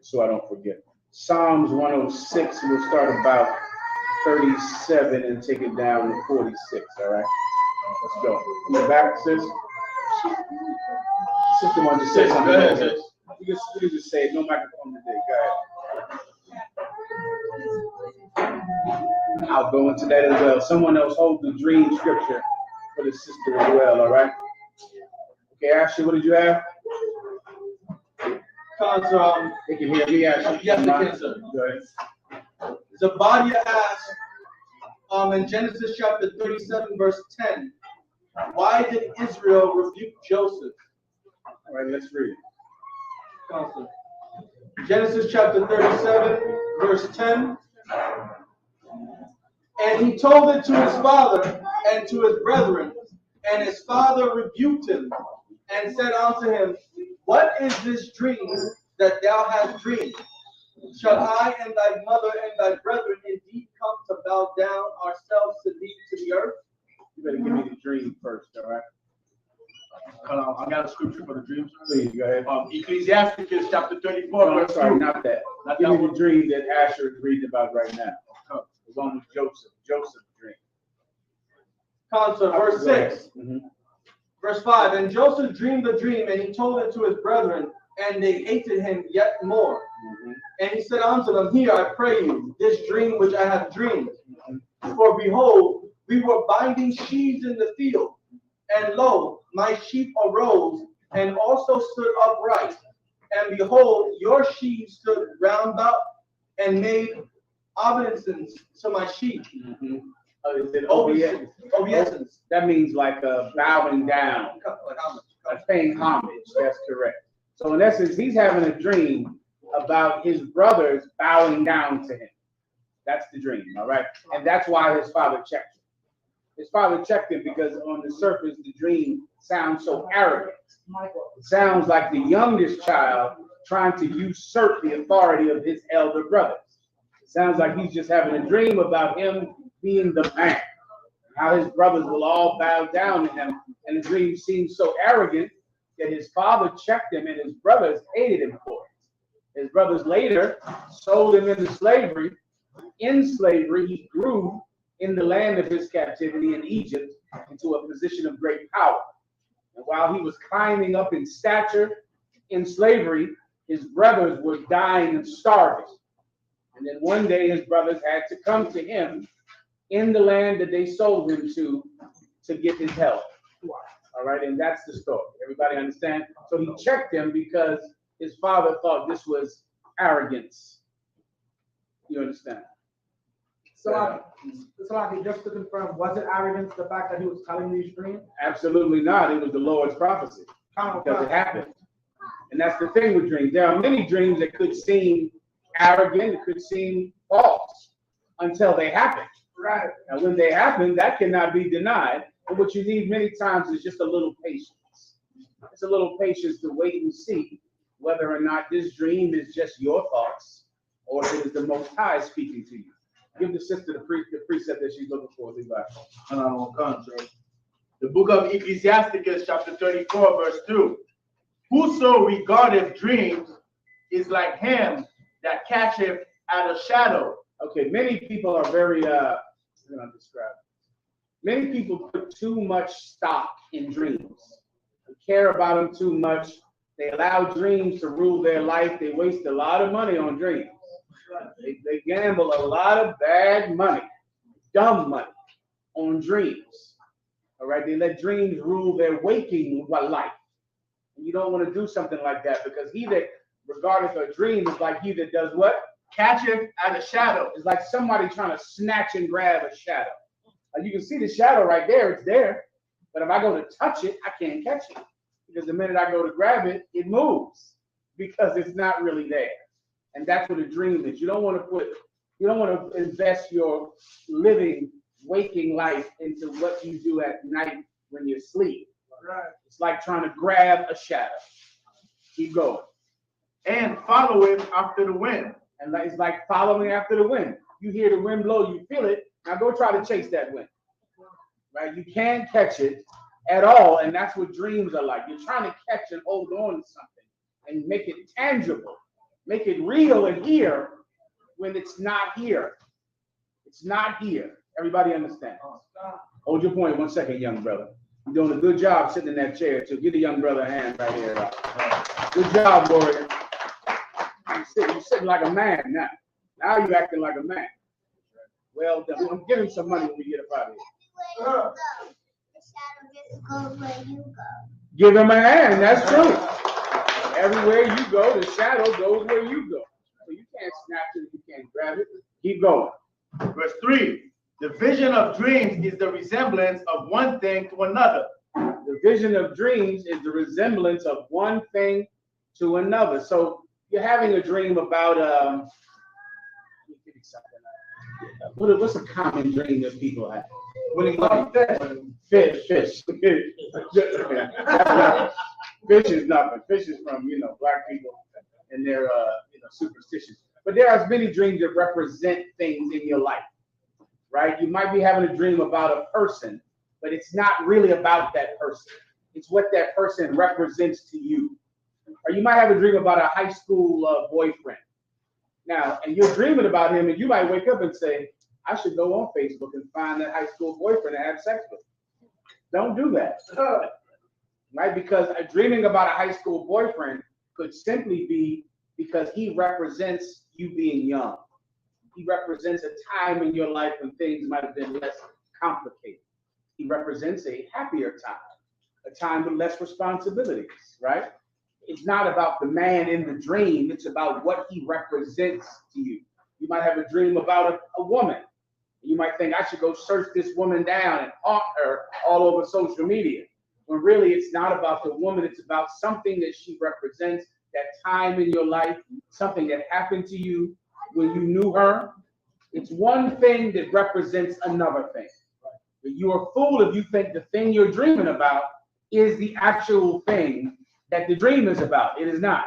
so I don't forget. Psalms 106, we'll start about 37 and take it down to 46, all right? Let's go. In the back, sis? Sister wanted to say something. Go ahead, sis. You can just say it. No microphone today. Go ahead. I'll go into that as well. Someone else hold the dream scripture for the sister as well, all right? Okay, Ashley, what did you have? Because they can hear me, Ashley. Yes, they can, sir. Go ahead. Zabadia asks, in Genesis chapter 37, verse 10, why did Israel rebuke Joseph? All right, let's read. Counselor. Genesis chapter 37, verse 10. And he told it to his father and to his brethren, and his father rebuked him and said unto him, what is this dream that thou hast dreamed? Shall I and thy mother and thy brethren indeed come to bow down ourselves to thee to the earth? You better give me the dream first, all right? I got a scripture for the dreams. Please, go ahead. Ecclesiasticus chapter 34, no, verse 2. Sorry, not that. Give me the dream that Asher is reading about right now. The one with Joseph. Joseph's dream. Counselor, verse 6. Mm-hmm. Verse 5. And Joseph dreamed a dream, and he told it to his brethren, and they hated him yet more. Mm-hmm. And he said unto them, Hear, I pray you, this dream which I have dreamed. Mm-hmm. For behold, we were binding sheaves in the field, and lo, my sheep arose, and also stood upright. And behold, your sheaves stood round about, and made obeisance to my sheep. Mm-hmm. Is it obeisance? That means like bowing down, like paying homage. That's correct. So in essence, he's having a dream about his brothers bowing down to him. That's the dream, all right? And that's why his father checked him. His father checked him because on the surface, the dream sounds so arrogant. It sounds like the youngest child trying to usurp the authority of his elder brothers. It sounds like he's just having a dream about him being the man, how his brothers will all bow down to him. And the dream seems so arrogant that his father checked him and his brothers hated him for it. His brothers later sold him into slavery. In slavery, he grew in the land of his captivity in Egypt into a position of great power. And while he was climbing up in stature in slavery, his brothers were dying and starving. And then one day his brothers had to come to him in the land that they sold him to get his help. All right, and that's the story. Everybody understand? So he checked him because his father thought this was arrogance. You understand? So, just to confirm, was it arrogance, the fact that he was telling these dreams? Absolutely not. It was the Lord's prophecy because it happened. And that's the thing with dreams. There are many dreams that could seem arrogant, it could seem false until they happen. Right. And when they happen, that cannot be denied. But what you need many times is just a little patience. It's a little patience to wait and see whether or not this dream is just your thoughts or if it is the Most High speaking to you. Give the sister the precept that she's looking for, Levi. The book of Ecclesiasticus, chapter 34, verse 2. Whoso regardeth dreams is like him that catcheth at a shadow. Okay, many people are very, many people put too much stock in dreams. They care about them too much. They allow dreams to rule their life. They waste a lot of money on dreams. They gamble a lot of bad money, dumb money on dreams. All right, they let dreams rule their waking life. And you don't want to do something like that because he that regardeth a dream is like he that does what? Catcheth at a shadow. It's like somebody trying to snatch and grab a shadow. You can see the shadow right there, it's there. But if I go to touch it, I can't catch it. Because the minute I go to grab it, it moves because it's not really there. And that's what a dream is. You don't want to invest your living, waking life into what you do at night when you sleep. Right. It's like trying to grab a shadow. Keep going. And follow it after the wind. And it's like following after the wind. You hear the wind blow, you feel it. Now go try to chase that wind. Right? You can't catch it at all. And that's what dreams are like. You're trying to catch and hold on to something. and make it tangible, make it real and here when it's not here. It's not here. Everybody understand? Hold your point 1 second, young brother. You're doing a good job sitting in that chair, so give the young brother a hand right here. Good job, warrior. You're sitting like a man now. Now you're acting like a man. Well done. I'm giving him some money when we get up out of here. Goes where you go. Give him a hand. That's true. Everywhere you go, the shadow goes where you go. So you can't snatch it. You can't grab it. Keep going. Verse 3. The vision of dreams is the resemblance of one thing to another. The vision of dreams is the resemblance of one thing to another. So you're having a dream about let me give you something. What's a common dream that people have? Fish. Fish is nothing. Fish is from black people and their superstitions. But there are many dreams that represent things in your life, right? You might be having a dream about a person, but it's not really about that person. It's what that person represents to you. Or you might have a dream about a high school boyfriend. Now, and you're dreaming about him, and you might wake up and say, I should go on Facebook and find that high school boyfriend and have sex with. Don't do that. Right? Because dreaming about a high school boyfriend could simply be because he represents you being young. He represents a time in your life when things might have been less complicated. He represents a happier time, a time with less responsibilities, right? It's not about the man in the dream. It's about what he represents to you. You might have a dream about a woman. You might think, I should go search this woman down and haunt her all over social media. When really it's not about the woman, it's about something that she represents, that time in your life, something that happened to you when you knew her. It's one thing that represents another thing. But you're a fool if you think the thing you're dreaming about is the actual thing that the dream is about. It is not.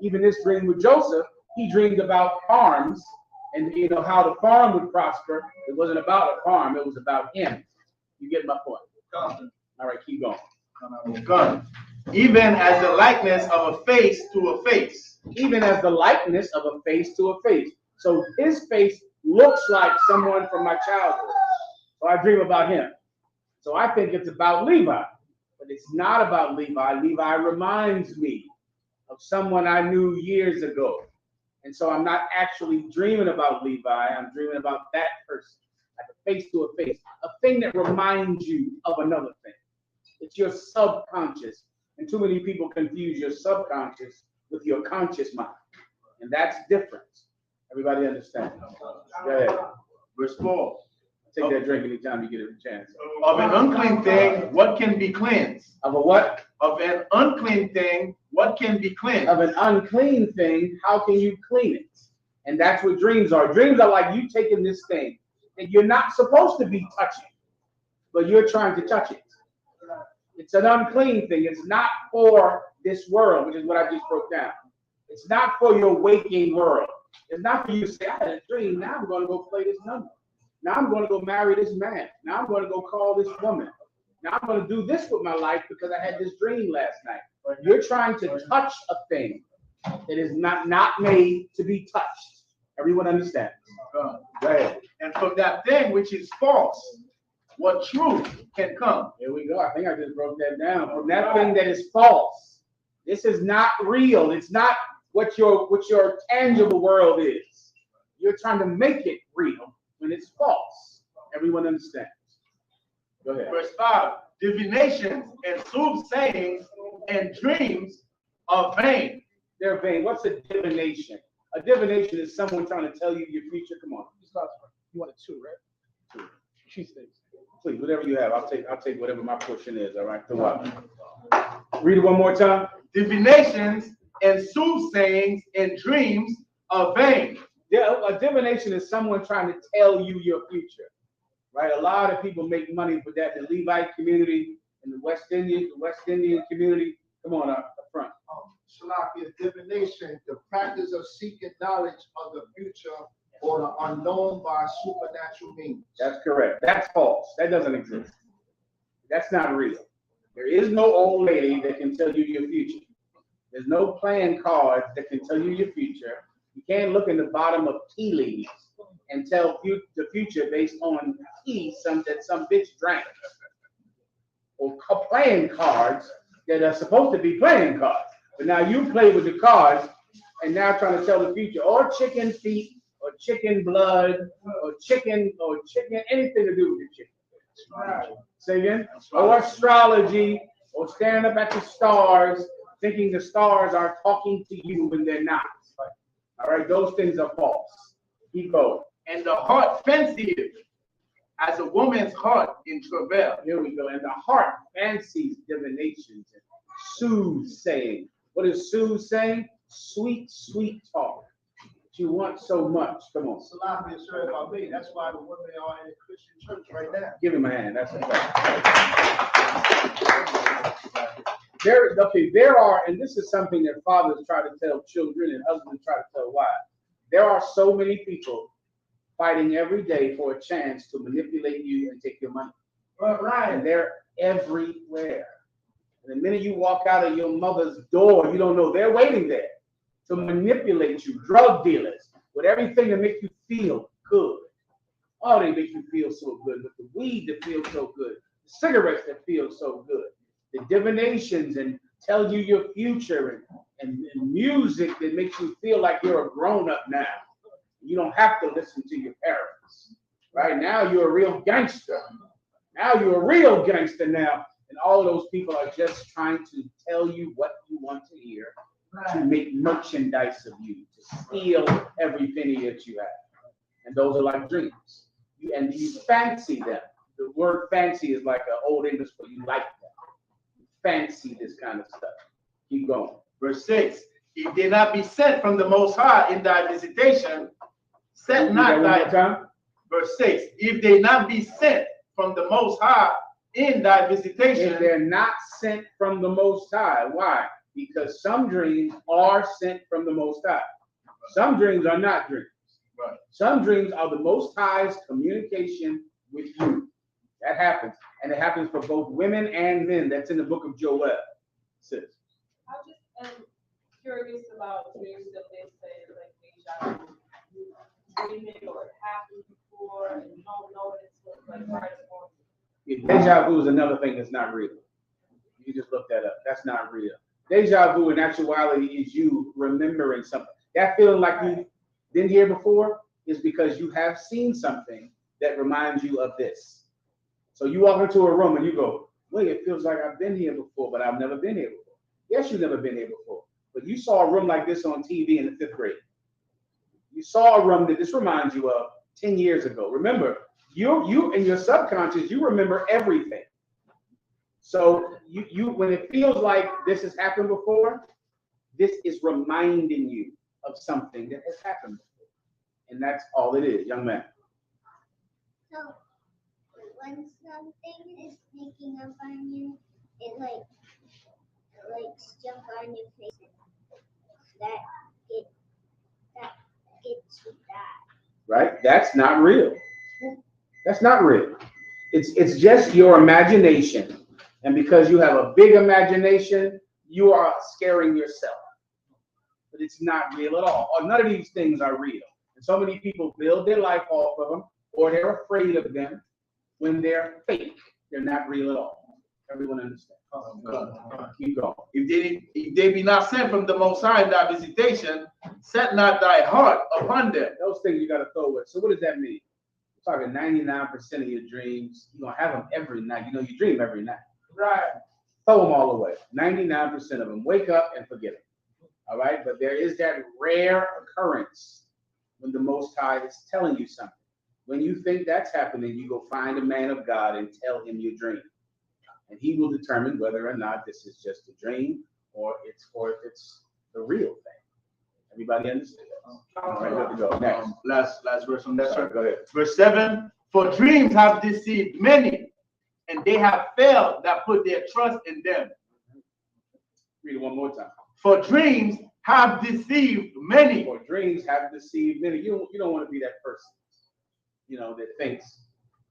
Even this dream with Joseph, he dreamed about farms and how the farm would prosper. It wasn't about a farm, it was about him. You get my point? All right, keep going. Gun. Even as the likeness of a face to a face. Even as the likeness of a face to a face. So his face looks like someone from my childhood. So I dream about him. So I think it's about Levi, but it's not about Levi. Levi reminds me of someone I knew years ago. And so I'm not actually dreaming about Levi. I'm dreaming about that person, like a face to a face, a thing that reminds you of another thing. It's your subconscious. And too many people confuse your subconscious with your conscious mind. And that's different. Everybody understand? Go ahead. Verse 4. Take that drink anytime you get a chance. Of an unclean thing, what can be cleansed? Of a what? Of an unclean thing, what can be cleansed? Of an unclean thing, how can you clean it? And that's what dreams are. Dreams are like you taking this thing that you're not supposed to be touching, but you're trying to touch it. It's an unclean thing. It's not for this world, which is what I just broke down. It's not for your waking world. It's not for you to say, I had a dream. Now I'm going to go play this number. Now I'm going to go marry this man. Now I'm going to go call this woman. Now I'm going to do this with my life because I had this dream last night. You're trying to touch a thing that is not made to be touched. Everyone understands? Go ahead. And from that thing which is false, what truth can come? Here we go. I think I just broke that down. From that thing that is false. This is not real. It's not what your tangible world is. You're trying to make it real when it's false. Everyone understands. Go ahead. Verse 5. Divinations and soothsayings and dreams are vain. They're vain. What's a divination? A divination is someone trying to tell you your future. Come on. You wanted two, right? Two. Cheesesteaks. Please, whatever you have. I'll take whatever my portion is. All right. Go up. Read it one more time. Divinations and soothsayings and dreams are vain. Yeah, a divination is someone trying to tell you your future. Right? A lot of people make money for that. The Levite community and the West Indian community. Come on up front. Shalaki, divination, the practice of seeking knowledge of the future or the unknown by supernatural means. That's correct. That's false. That doesn't exist. That's not real. There is no old lady that can tell you your future. There's no playing cards that can tell you your future. You can't look in the bottom of tea leaves and tell the future based on tea that some bitch drank. Or playing cards that are supposed to be playing cards. But now you play with the cards and now trying to tell the future, or chicken feet, or chicken blood, or chicken, anything to do with the chicken. Right. Say again? Or astrology, or standing up at the stars, thinking the stars are talking to you when they're not. All right, those things are false. Keep going. And the heart fancieth as a woman's heart in travail. Here we go. And the heart fancies divinations and soothsaying. What is soothsaying? Sweet, sweet talk. That you want so much. Come on. Salami is sure about me. That's why the women are in a Christian church right now. Give him a hand. That's a fact. There are, and this is something that fathers try to tell children and husbands try to tell wives. There are so many people fighting every day for a chance to manipulate you and take your money. Right. And they're everywhere. And the minute you walk out of your mother's door, you don't know they're waiting there to manipulate you. Drug dealers with everything to make you feel good. Oh, they make you feel so good. With the weed that feels so good, the cigarettes that feel so good, the divinations and tell you your future and music that makes you feel like you're a grown-up now. You don't have to listen to your parents. Right now, you're a real gangster. Now you're a real gangster now. And all of those people are just trying to tell you what you want to hear, to make merchandise of you, to steal every penny that you have. And those are like dreams. And you fancy them. The word fancy is like an old English, but you like them. You fancy this kind of stuff. Keep going. Verse 6. If they not be sent from the Most High in thy visitation, set not thy... Verse 6. If they not be sent from the Most High in thy visitation. If they're not sent from the Most High. Why? Because some dreams are sent from the Most High. Some dreams are not dreams. Right. Some dreams are the Most High's communication with you. That happens. And it happens for both women and men. That's in the book of Joel. Sis. I just am curious about dreams that they say, like, deja vu. Dreaming or it happened before and you don't know it until like right before. Deja vu is another thing that's not real. You just look that up. That's not real. Deja vu in actuality is you remembering something. That feeling like you've been here before is because you have seen something that reminds you of this. So you walk into a room and you go, wait, it feels like I've been here before, but I've never been here before. Yes, you've never been here before, but you saw a room like this on TV in the 5th grade. You saw a room that this reminds you of 10 years ago. Remember, you in your subconscious, you remember everything. So you when it feels like this has happened before, this is reminding you of something that has happened before. And that's all it is, young man. So when something is sneaking up on you, it jump on your face. That gets you that. Right? That's not real. That's not real. It's just your imagination. And because you have a big imagination, you are scaring yourself. But it's not real at all. Or none of these things are real. And so many people build their life off of them, or they're afraid of them when they're fake. They're not real at all. Everyone understands. Keep going. If they be not sent from the Most High in thy visitation, set not thy heart upon them. Those things you got to throw away. So what does that mean? We're talking 99% of your dreams. You're going to have them every night. You know, you dream every night. Right. Throw them all away. 99% of them. Wake up and forget them. All right? But there is that rare occurrence when the Most High is telling you something. When you think that's happening, you go find a man of God and tell him your dream. And he will determine whether or not this is just a dream or if it's the real thing. Everybody understand? All right, good to go. Next. Last verse on that. Sorry, go ahead. Verse 7. For dreams have deceived many, and they have failed that put their trust in them. Read it one more time. For dreams have deceived many. For dreams have deceived many. You don't want to be that person, that thinks,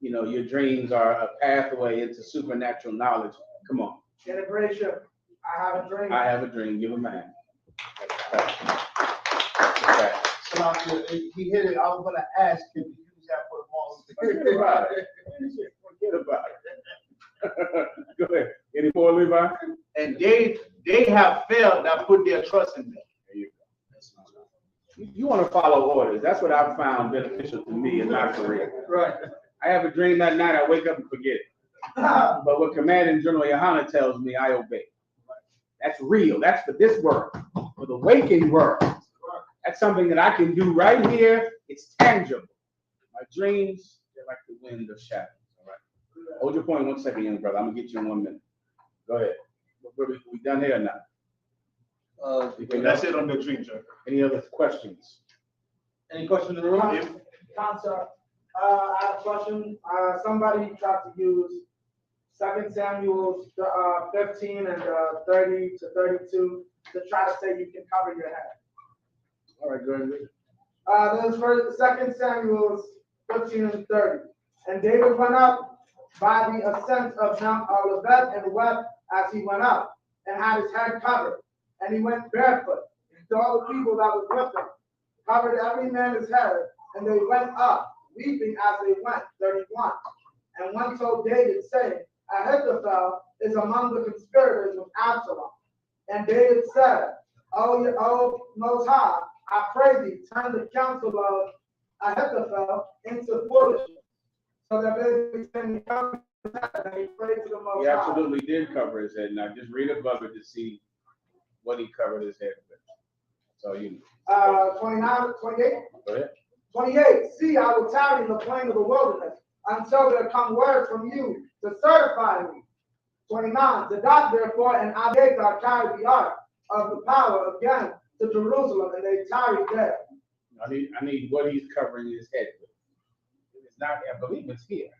your dreams are a pathway into supernatural knowledge. Come on. Celebration. I have a dream. I have a dream. Give him a hand. He hit it. I was gonna ask him to use that for the Forget about it. Forget about it. Go ahead. Any more, Levi? And they have failed that put their trust in them. There you go. You want to follow orders. That's what I've found beneficial to me in my career. Right. I have a dream that night, I wake up and forget it. But what Commanding General Yohana tells me, I obey. That's real. That's for this world. For the waking world. That's something that I can do right here. It's tangible. My dreams, they're like the wind of shadows. All right. Hold your point 1 second, young brother. I'm gonna get you in 1 minute. Go ahead. We done here now? That's it on the dream, sir. Any other questions? Any questions in the room? Counselor, I have a question. Somebody tried to use 2 Samuel 15 and 30 to 32 to try to say you can cover your head. All right, go ahead. There's first 2 Samuel 15 and 30. And David went up by the ascent of Mount Olivet and wept as he went up, and had his head covered. And he went barefoot. And all the people that was with him covered every man his head, and they went up, weeping as they went. 31. And one told David, saying, Ahithophel is among the conspirators with Absalom. And David said, O Most High, I pray thee, turn the counsel of Ahithophel into foolishness. So that they can come and he prayed to the Most He High. absolutely did cover his head. Now just read above it to see what he covered his head with. So you 29, 28. go ahead. 28. See, I will tarry in the plain of the wilderness until there come word from you to certify me. 29. Zadok therefore and Abiathar carried the ark of the power again to Jerusalem, and they tarried there. I need what he's covering his head with. If it's not, I believe it's here.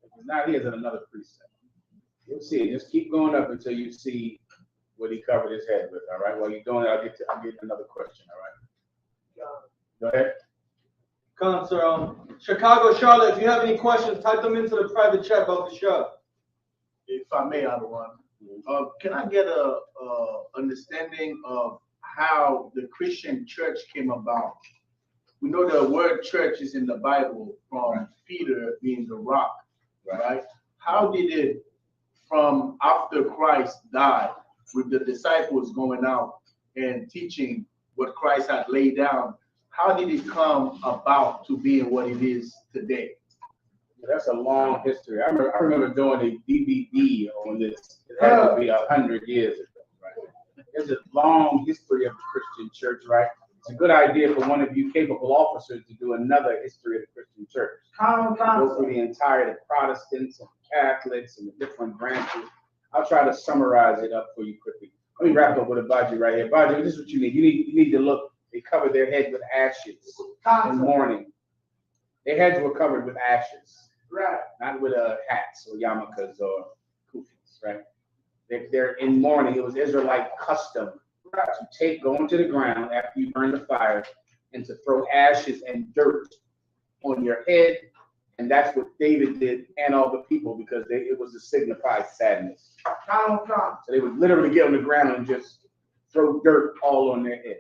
If it's not here, it's in another precept. You'll see it. Just keep going up until you see what he covered his head with. All right. While you're doing it, I'll get another question. All right. Go ahead. Counselor, Chicago, Charlotte, if you have any questions, type them into the private chat about the show. If I may, other one. Can I get a understanding of how the Christian church came about? We know the word church is in the Bible from Peter being the rock, right? How did it, from after Christ died, with the disciples going out and teaching what Christ had laid down, how did it come about to being what it is today? That's a long history. I remember doing a DVD on this. It had to be 100 years ago, right? There's a long history of the Christian church, right? It's a good idea for one of you capable officers to do another history of the Christian church. Go through the entire the Protestants and Catholics and the different branches. I'll try to summarize it up for you quickly. Let me wrap up with a Baji right here. Baji, this is what you need. You need to look. They covered their head with ashes in mourning. Their heads were covered with ashes. Right. Not with hats or yarmulkes or kufis, right? They're in mourning. It was Israelite custom to go into the ground after you burn the fire and to throw ashes and dirt on your head. And that's what David did and all the people, because it was to signify sadness. So they would literally get on the ground and just throw dirt all on their head.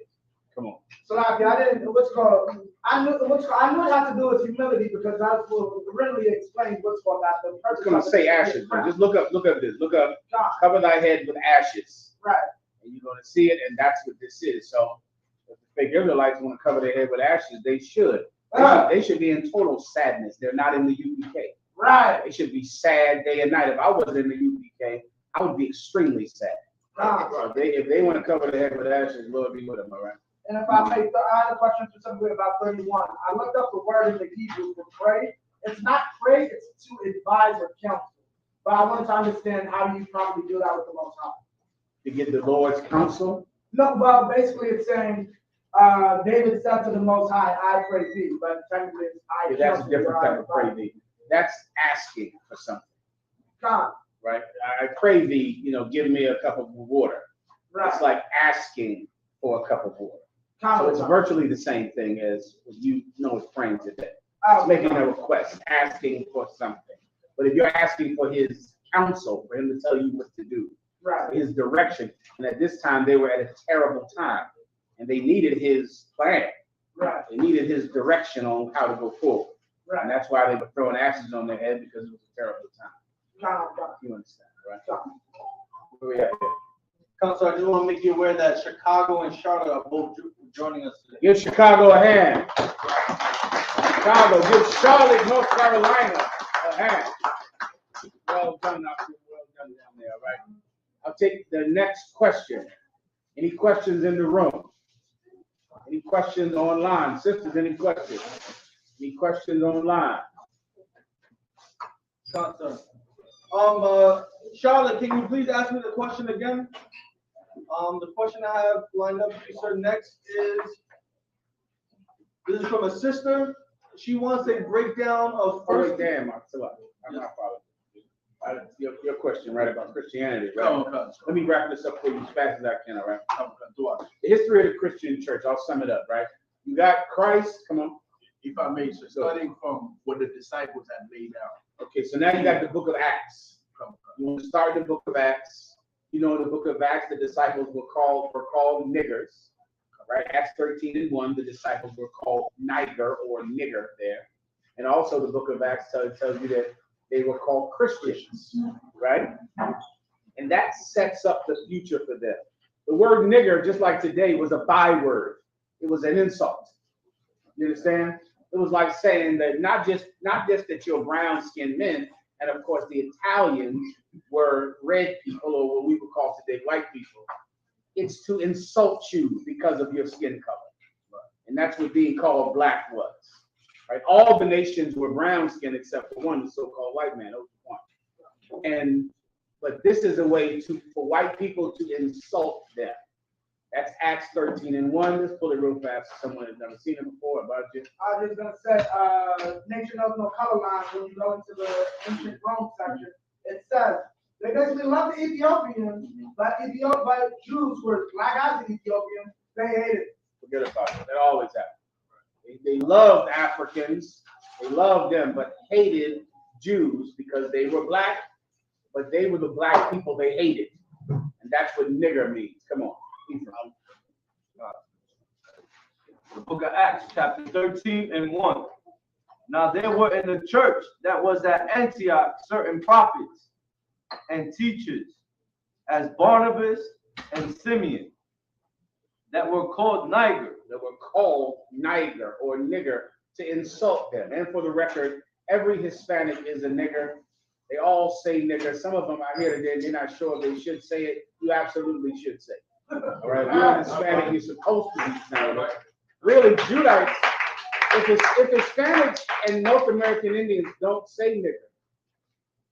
Come on. So like I didn't what's called I knew it had to do with humility, because that's what really explains what's called that. The I was gonna say ashes, but just look up this. Look up, cover thy head with ashes. Right. And you're gonna see it, and that's what this is. So if the fake Israelites want to cover their head with ashes, they should. They should be in total sadness. They're not in the UPK. Right. They should be sad day and night. If I wasn't in the UPK, I would be extremely sad. So if they want to cover their head with ashes, Lord be with them, all right? And if I may, I have a question specifically about 31. I looked up the word in the Hebrew for pray. It's not pray, it's to advise or counsel. But I wanted to understand how you probably do that with the Most High. To get the Lord's counsel? No, well, basically it's saying, David said to the Most High, I pray thee. But technically it's I counsel. That's a different type of pray thee. That's asking for something. God. Right? I pray thee, give me a cup of water. Right. It's like asking for a cup of water. So it's virtually the same thing as it's praying today. It's making a request, asking for something. But if you're asking for his counsel, for him to tell you what to do, Right. his direction. And at this time, they were at a terrible time, and they needed his plan. Right. They needed his direction on how to go forward. Right. And that's why they were throwing ashes on their head, because it was a terrible time. You understand, right? Where we at here? Council, I just want to make you aware that Chicago and Charlotte are both joining us today. Give Chicago a hand. Chicago, give Charlotte, North Carolina a hand. Well done out there, well done down there, all right? I'll take the next question. Any questions in the room? Any questions online? Sisters, any questions? Any questions online? Council. Charlotte, can you please ask me the question again? The question I have lined up for you, sir, next is, this is from a sister. She wants a breakdown of first. Damn, I'm not following. Your question, right, about Christianity, right? Okay. Let me wrap this up for you as fast as I can, all right? The history of the Christian church, I'll sum it up, right? You got Christ, come on. If I may, sir, starting from what the disciples had laid out. Okay, so now you got the book of Acts. You want to start the book of Acts. You know, in the book of Acts, the disciples were called niggers, right? Acts 13:1, the disciples were called niger or nigger there. And also the book of Acts tells you that they were called Christians, right? And that sets up the future for them. The word nigger, just like today, was a byword. It was an insult. You understand? It was like saying that not just that you're brown-skinned men, and of course the Italians were red people, or what we would call today white people. It's to insult you because of your skin color. And that's what being called black was. Right? All the nations were brown skinned except for one, the so-called white man. But this is a way for white people to insult them. That's Acts 13:1. Let's pull it real fast. Someone has never seen it before. About you. I was just gonna say, nature knows no color line. When you go into the ancient Rome section, it says they basically love the Ethiopians, but Jews were black eyes in Ethiopians. They hated. Forget about it. That always happened. They loved Africans. They loved them, but hated Jews because they were black, but they were the black people they hated. And that's what nigger means. Come on. The book of Acts, chapter 13:1. Now there were in the church that was at Antioch certain prophets and teachers, as Barnabas and Simeon, that were called Niger. That were called Niger or nigger to insult them. And for the record, every Hispanic is a nigger. They all say nigger. Some of them out here today, they're not sure if they should say it. You absolutely should say it. All right, if you're Hispanic, you're supposed to be saying it. Really, Judites, if Hispanics and North American Indians don't say nigger,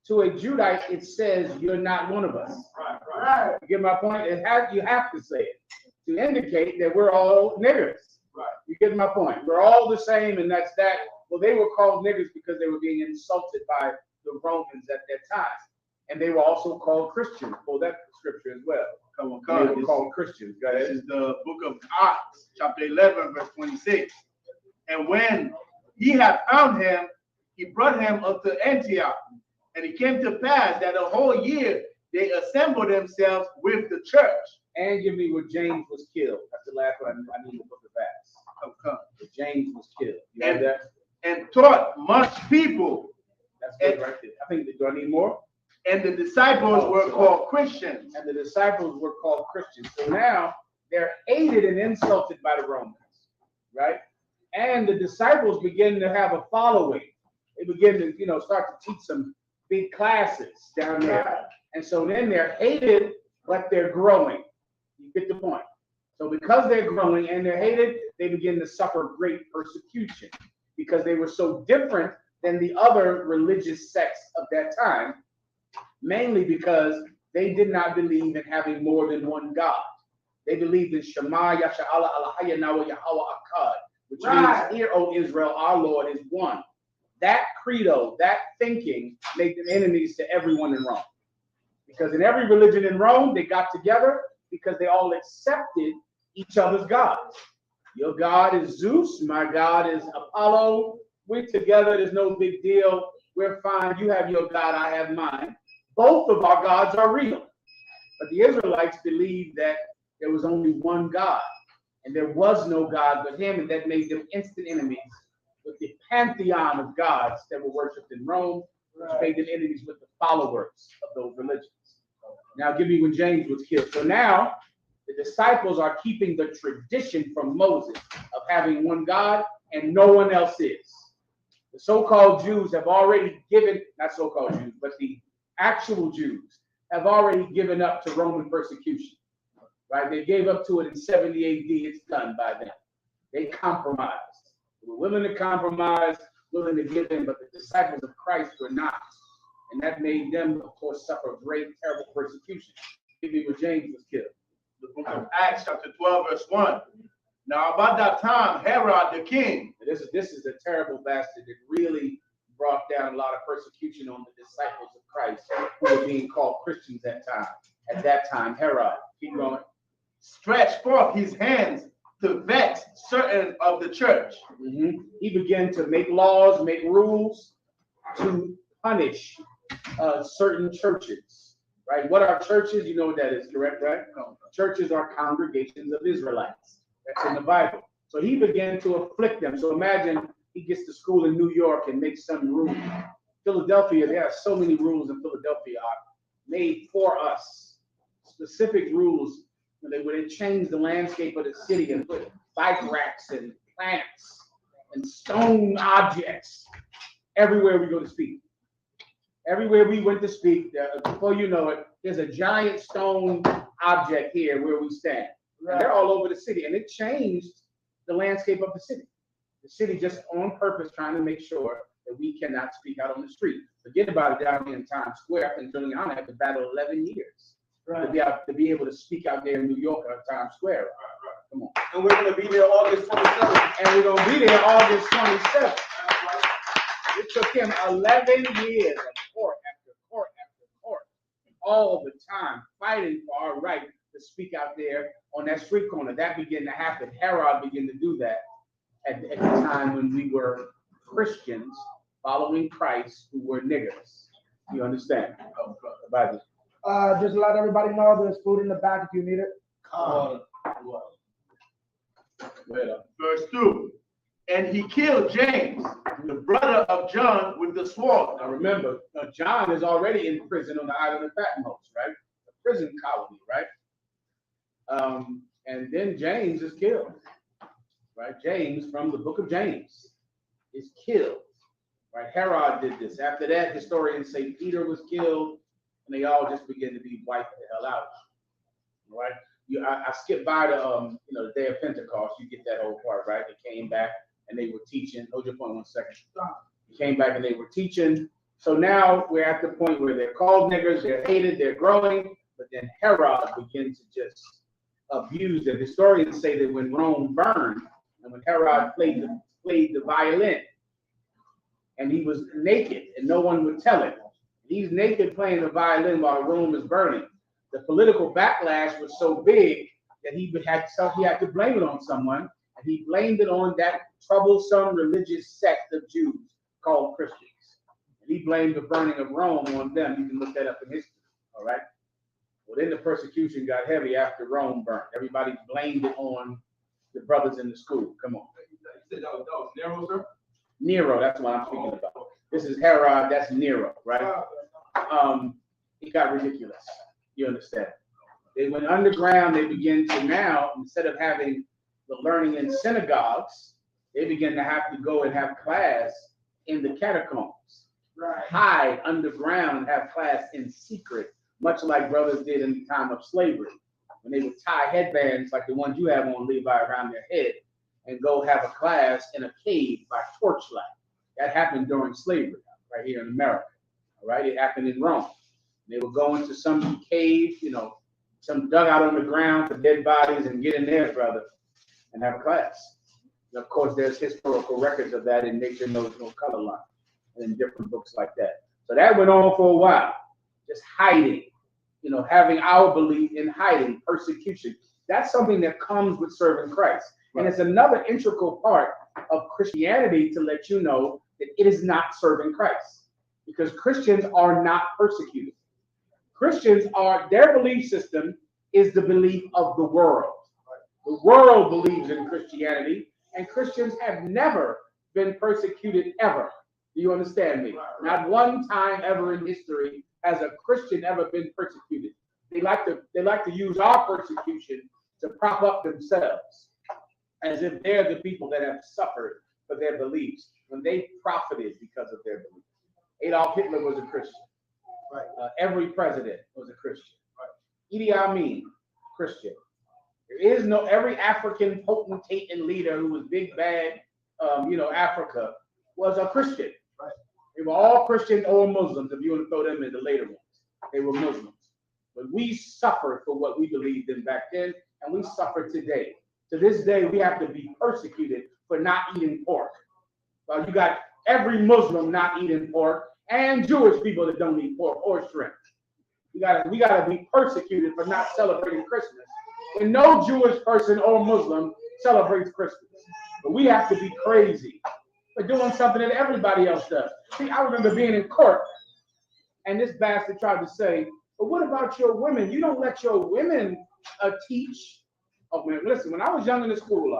to a Judite, it says you're not one of us. Right. You get my point? You have to say it to indicate that we're all niggers. Right. You get my point? We're all the same, and that's that. Well, they were called niggers because they were being insulted by the Romans at that time. And they were also called Christians. Pull that scripture as well. Come on, They were called Christians. Go This ahead. is the book of Acts, chapter 11, verse 26. And when he had found him, he brought him up to Antioch. And it came to pass that a whole year they assembled themselves with the church. And give me where James was killed. That's the last one I need to book of Acts. James was killed. You know that? And taught much people. That's good right there. I think, do I need more? And the disciples were called Christians. And the disciples were called Christians. So now they're hated and insulted by the Romans, right? And the disciples begin to have a following. They begin to, start to teach some big classes down there. And so then they're hated, but they're growing. You get the point. So because they're growing and they're hated, they begin to suffer great persecution because they were so different than the other religious sects of that time, mainly because they did not believe in having more than one God. They believed in Shema Yasha Allah Alahaya Nawa Yahweh Akkad, which means, hear, O Israel, our Lord is one. That credo, that thinking, made them enemies to everyone in Rome. Because in every religion in Rome, they got together because they all accepted each other's gods. Your God is Zeus, my God is Apollo. We're together, there's no big deal. We're fine. You have your God, I have mine. Both of our gods are real. But the Israelites believed that there was only one God, and there was no God but him, and that made them instant enemies with the pantheon of gods that were worshipped in Rome, which made them enemies with the followers of those religions. Now, I'll give you when James was killed. So now, the disciples are keeping the tradition from Moses of having one God and no one else is. The so-called Jews have already given, not so-called Jews, but the actual Jews have already given up to Roman persecution, right? They gave up to it in 70 AD. It's done by them. They compromised. They were willing to compromise, willing to give in, but the disciples of Christ were not. And that made them, of course, suffer great, terrible persecution. Maybe when James was killed. The book of Acts, chapter 12, verse 1. Now, about that time, Herod the king. This is a terrible bastard that really brought down a lot of persecution on the disciples of Christ who were being called Christians at that time. Herod, keep going. Stretched forth his hands to vex certain of the church. He began to make laws, make rules to punish certain churches, right? What are churches? You know what that is, correct, right? Churches are congregations of Israelites. That's in the Bible. So he began to afflict them. So imagine he gets to school in New York and makes some rules. Philadelphia, there are so many rules in Philadelphia are made for us. Specific rules where they change the landscape of the city and put bike racks and plants and stone objects everywhere we go to speak. Everywhere we went to speak, before you know it, there's a giant stone object here where we stand. Right. They're all over the city, and it changed the landscape of the city. The city just on purpose trying to make sure that we cannot speak out on the street. Forget about it down here in Times Square. I think Juliana had to battle 11 years to be able to speak out there in New York on Times Square. Come on. And we're going to be there August 27th. And we're going to be there August 27th. It took him 11 years of court after court after court, all the time fighting for our right to speak out there on that street corner. That began to happen. Herod began to do that at the time when we were Christians following Christ who were niggers. You understand? Bible. Just let everybody know there's food in the back if you need it. Verse 2. And he killed James, the brother of John, with the sword. Now remember, John is already in prison on the island of Patmos, right? A prison colony, right? And then James is killed, right? James from the book of James is killed, right? Herod did this. After that, historians say Peter was killed, and they all just begin to be wiped the hell out, right? I skipped by the the day of Pentecost. You get that whole part, right? They came back and they were teaching. Hold your phone 1 second. They came back and they were teaching. So now we're at the point where they're called niggers, they're hated, they're growing, but then Herod begins to just abuse them. Historians say that when Rome burned and when Herod played the violin and he was naked and no one would tell him. He's naked playing the violin while Rome is burning. The political backlash was so big that he had to blame it on someone, and he blamed it on that troublesome religious sect of Jews called Christians. And he blamed the burning of Rome on them. You can look that up in history, all right? Well, then the persecution got heavy after Rome burned. Everybody blamed it on the brothers in the school. Come on. You said that was Nero, sir? Nero, that's what I'm speaking about. This is Herod, that's Nero, right? It got ridiculous. You understand? They went underground. They began to now, instead of having the learning in synagogues, they began to have to go and have class in the catacombs. Right. Hide underground and have class in secret, much like brothers did in the time of slavery. When they would tie headbands like the ones you have on, Levi, around their head and go have a class in a cave by torchlight. That happened during slavery right here in America. All right, it happened in Rome. They would go into some cave, some dugout on the ground for dead bodies and get in there, brother, and have a class. And of course, there's historical records of that in Nature Knows No Color Line and in different books like that. So that went on for a while, just hiding, having our belief in hiding, persecution. That's something that comes with serving Christ. Right. And it's another integral part of Christianity to let you know that it is not serving Christ, because Christians are not persecuted. Christians are, their belief system is the belief of the world. The world believes in Christianity, and Christians have never been persecuted ever. Do you understand me? Not one time ever in history has a Christian ever been persecuted. They like to use our persecution to prop up themselves, as if they're the people that have suffered for their beliefs when they profited because of their beliefs. Adolf Hitler was a Christian. Right. Every president was a Christian. Right. Idi Amin, Christian. There is no, every African potentate and leader who was big bad, Africa was a Christian. Right. They were all Christian or Muslims, if you want to throw them in the later ones. They were Muslims. But we suffered for what we believed in back then, and we suffer today. To this day, we have to be persecuted for not eating pork. Well, you got every Muslim not eating pork, and Jewish people that don't eat pork or shrimp. We gotta be persecuted for not celebrating Christmas. And no Jewish person or Muslim celebrates Christmas. But we have to be crazy for doing something that everybody else does. See, I remember being in court, and this bastard tried to say, but what about your women? You don't let your women teach. Oh, man, listen, when I was young in the school,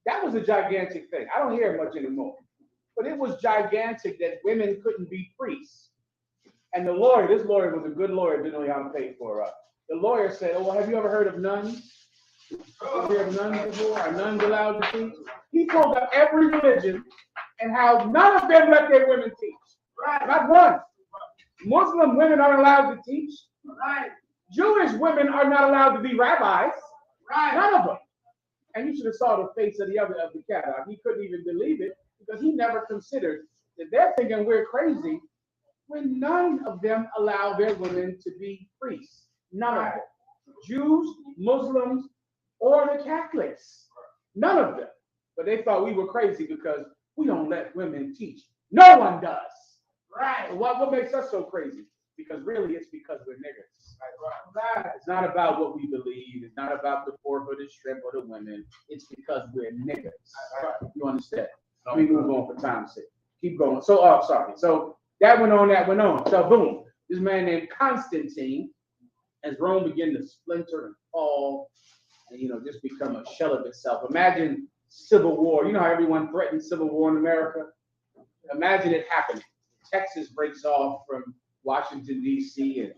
that was a gigantic thing. I don't hear it much anymore. But it was gigantic that women couldn't be priests. And the lawyer, this lawyer was a good lawyer, didn't know how to pay for it. The lawyer said, oh, well, have you ever heard of nuns? Have you heard of nuns before? Are nuns allowed to teach? He pulled up every religion and how none of them let their women teach. Right. Not one. Muslim women aren't allowed to teach. Right. Jewish women are not allowed to be rabbis. Right. None of them. And you should have saw the face of the cat. He couldn't even believe it because he never considered that they're thinking we're crazy when none of them allow their women to be priests. None of them. Jews, Muslims, or the Catholics. None of them. But they thought we were crazy because we don't let women teach. No one does. Right. What makes us so crazy? Because really it's because we're niggers. Right. It's not about what we believe. It's not about the pork or the shrimp or the women. It's because we're niggers. Right. You understand? Let me move on for time's sake. Keep going. So, sorry. So that went on. So boom, this man named Constantine, as Rome began to splinter and fall and, just become a shell of itself. Imagine civil war. You know how everyone threatened civil war in America? Imagine it happening. Texas breaks off from Washington, D.C., and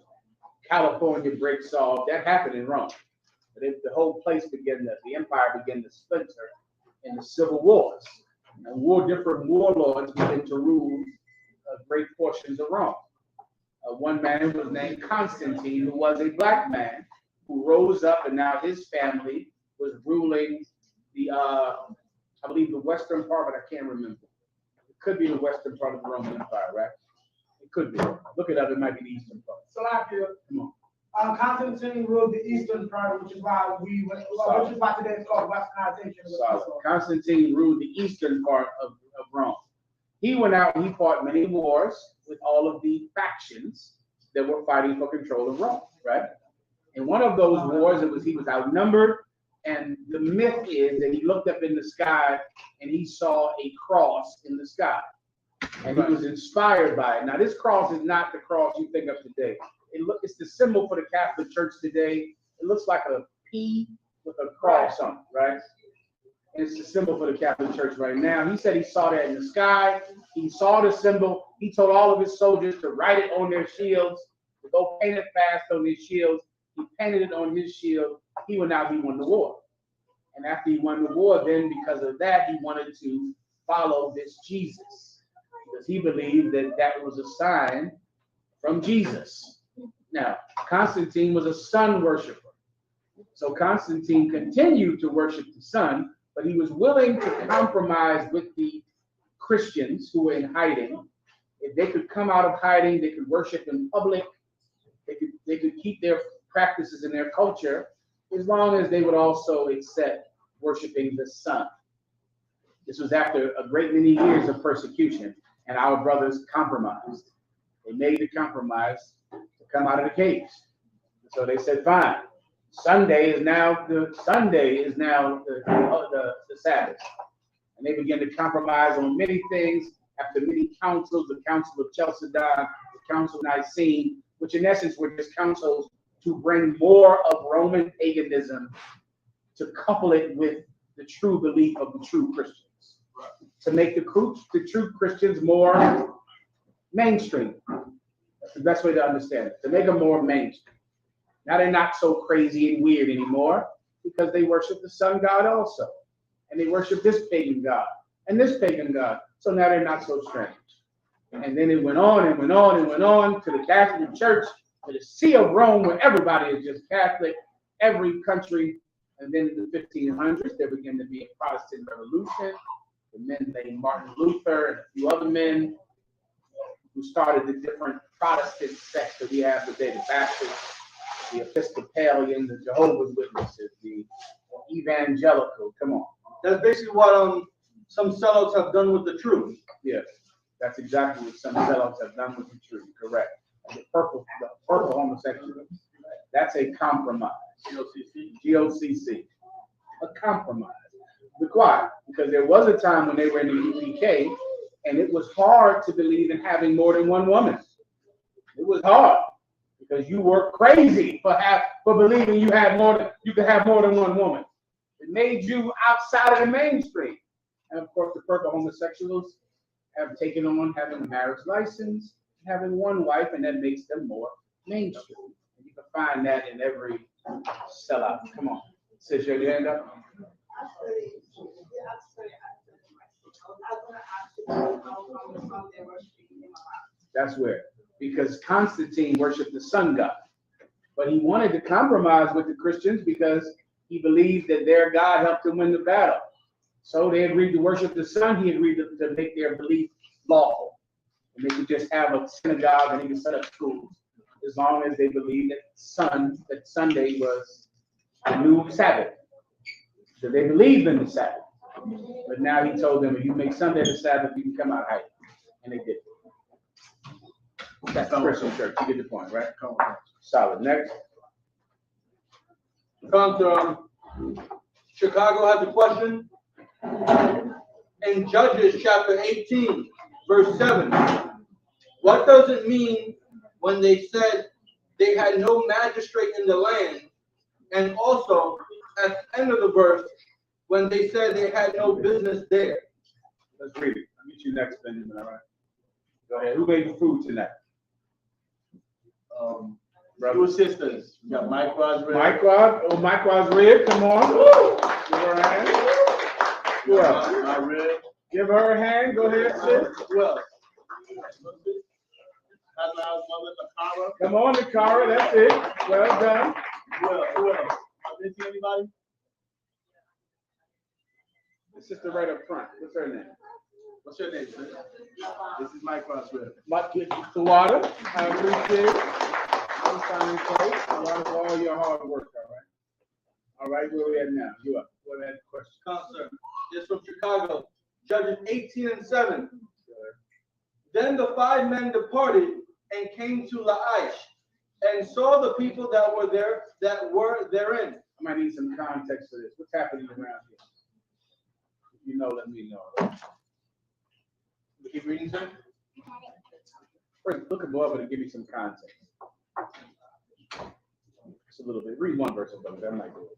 California breaks off. That happened in Rome. But the whole place the empire began to splinter in the civil wars. And different warlords began to rule great portions of Rome. One man was named Constantine, who was a black man, who rose up, and now his family was ruling I believe the western part, but I can't remember. It could be the western part of the Roman Empire, right? It could be. Look it up, it might be the eastern part. So come on. Constantine ruled the eastern part, which is why today it's called westernization. Constantine ruled the eastern part of Rome. He went out and he fought many wars with all of the factions that were fighting for control of Rome, right? In one of those wars, he was outnumbered, and the myth is that he looked up in the sky and he saw a cross in the sky, and he was inspired by it. Now, this cross is not the cross you think of today. It's the symbol for the Catholic Church today. It looks like a P with a cross on it, right? It's the symbol for the Catholic Church right now. He said he saw that in the sky. He saw the symbol. He told all of his soldiers to write it on their shields, to go paint it fast on their shields. He painted it on his shield. He won the war. And after he won the war, then because of that, he wanted to follow this Jesus, because he believed that was a sign from Jesus. Now, Constantine was a sun worshiper. So Constantine continued to worship the sun, but he was willing to compromise with the Christians who were in hiding. If they could come out of hiding, they could worship in public. They could keep their practices and their culture, as long as they would also accept worshiping the sun. This was after a great many years of persecution, and our brothers compromised. They made the compromise to come out of the caves. So they said, fine. Sunday is now the Sabbath. And they began to compromise on many things. After many councils, the Council of Chalcedon, the Council of Nicene, which in essence were just councils to bring more of Roman paganism to couple it with the true belief of the true Christians, to make the true Christians more mainstream. That's the best way to understand it, to make them more mainstream. Now they're not so crazy and weird anymore because they worship the sun god also. And they worship this pagan god and this pagan god. So now they're not so strange. And then it went on and went on and went on to the Catholic Church, to the See of Rome, where everybody is just Catholic, every country. And then in the 1500s, there began to be a Protestant revolution. The men named Martin Luther and a few other men who started the different Protestant sects that we have today, the Baptists, the Episcopalian, the Jehovah's Witnesses, the evangelical. Come on. That's basically what some sellouts have done with the truth. Yes, that's exactly what some sellouts have done with the truth. Correct. The purple homosexual. That's a compromise. GOCC. A compromise. Why? Because there was a time when they were in the UPK, and it was hard to believe in having more than one woman. It was hard because you were crazy for believing you could have more than one woman. It made you outside of the mainstream. And of course, the purple homosexuals have taken on having a marriage license, having one wife, and that makes them more mainstream. And you can find that in every sellout. Come on, sis, your hand up. That's where, because Constantine worshipped the sun god, but he wanted to compromise with the Christians because he believed that their God helped him win the battle. So they agreed to worship the sun. He agreed to make their belief lawful. And they could just have a synagogue and they could set up schools as long as they believed that Sunday was the new Sabbath. So they believed in the Sabbath. But now he told them, if you make Sunday the Sabbath, you can come out hiding. And they did. That's the Christian church. You get the point, right? Solid. Next. Come to Chicago has a question. In Judges chapter 18, verse 7, what does it mean when they said they had no magistrate in the land? And also, at the end of the verse, when they said they had no business there. Let's read it. I'll get you next, Benjamin, all right? Go ahead. Who made the food tonight? Two sisters. You got Mike Rod's rib. Mike Rod's rib. Come on. Give her a hand. Who else? My rib. Give her a hand. Go ahead, sis. Who else? Come on, Nakara. That's it. Well done. Who else? I didn't see anybody? The sister right up front. What's her name? What's your name, sir? This is Mike Rod's rib. Mike, get the water. I appreciate it. I'm signing place. A lot of all your hard work, all right? All right, where we at now? You up? What that question? Concert. This from Chicago. Judges 18 and 7. Then the 5 men departed and came to Laish and saw the people that were therein. I might need some context for this. What's happening around here? If you know, let me know. We keep reading, sir? First, look above it and give me some context. Just a little bit. Read one verse above it. That might do it.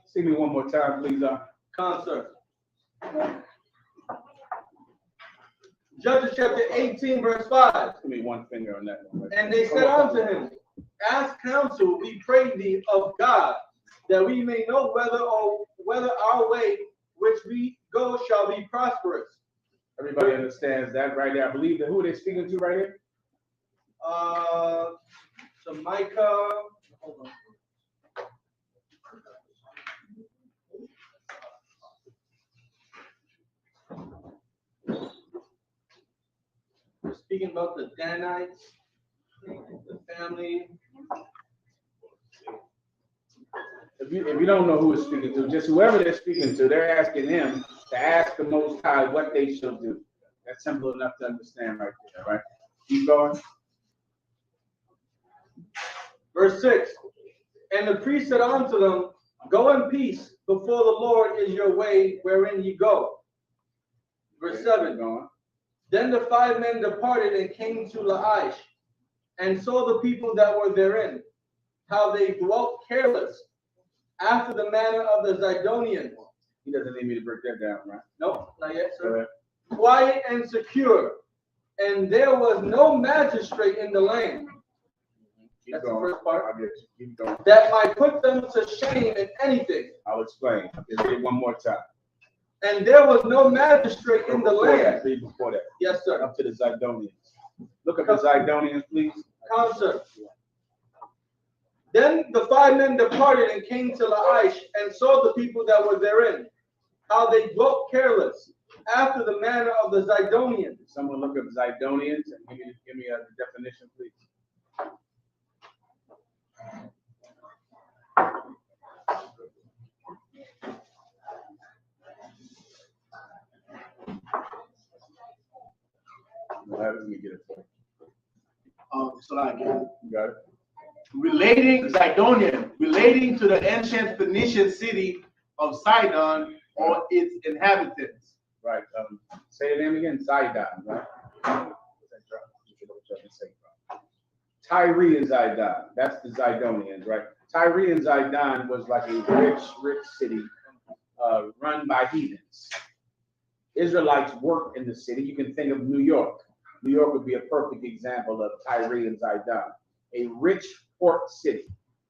See me one more time, please. Concert. Judges chapter 18, verse 5. Give me one finger on that one. And they said unto him, ask counsel, we pray thee, of God, that we may know whether our way which we go shall be prosperous. Everybody understands that right there. I believe that who are they speaking to right here? So Micah. Hold on. We're speaking about the Danites, the family. If you don't know who it's speaking to, just whoever they're speaking to, they're asking him to ask the Most High what they shall do. That's simple enough to understand right there, right? Keep going. Verse 6. And the priest said unto them, go in peace, before the Lord is your way wherein ye go. Verse 7. Then the 5 men departed and came to Laish. and saw the people that were therein, how they dwelt careless, after the manner of the Zidonians. He doesn't need me to break that down, right? No, not yet, sir. Quiet and secure, and there was no magistrate in the land. That's the first part. I'll get you. Keep going. That might put them to shame in anything. I'll explain. Just read one more time. And there was no magistrate in the land. Read before that. Yes, sir. Up to the Zidonians. Look up the Zidonians, please. Come, sir. Then the 5 men departed and came to Laish and saw the people that were therein, how they dwelt careless, after the manner of the Zidonians. Someone look up Zidonians and give me a definition, please. Let me get it for you. So I get it. You got it? Relating to the ancient Phoenician city of Sidon or its inhabitants. Right. Say the name again. Zidon, right? Tyre and Zidon. That's the Zidonians, right? Tyre and Zidon was like a rich city run by heathens. Israelites worked in the city. You can think of New York. New York would be a perfect example of Tyre and Zidon, a rich port city.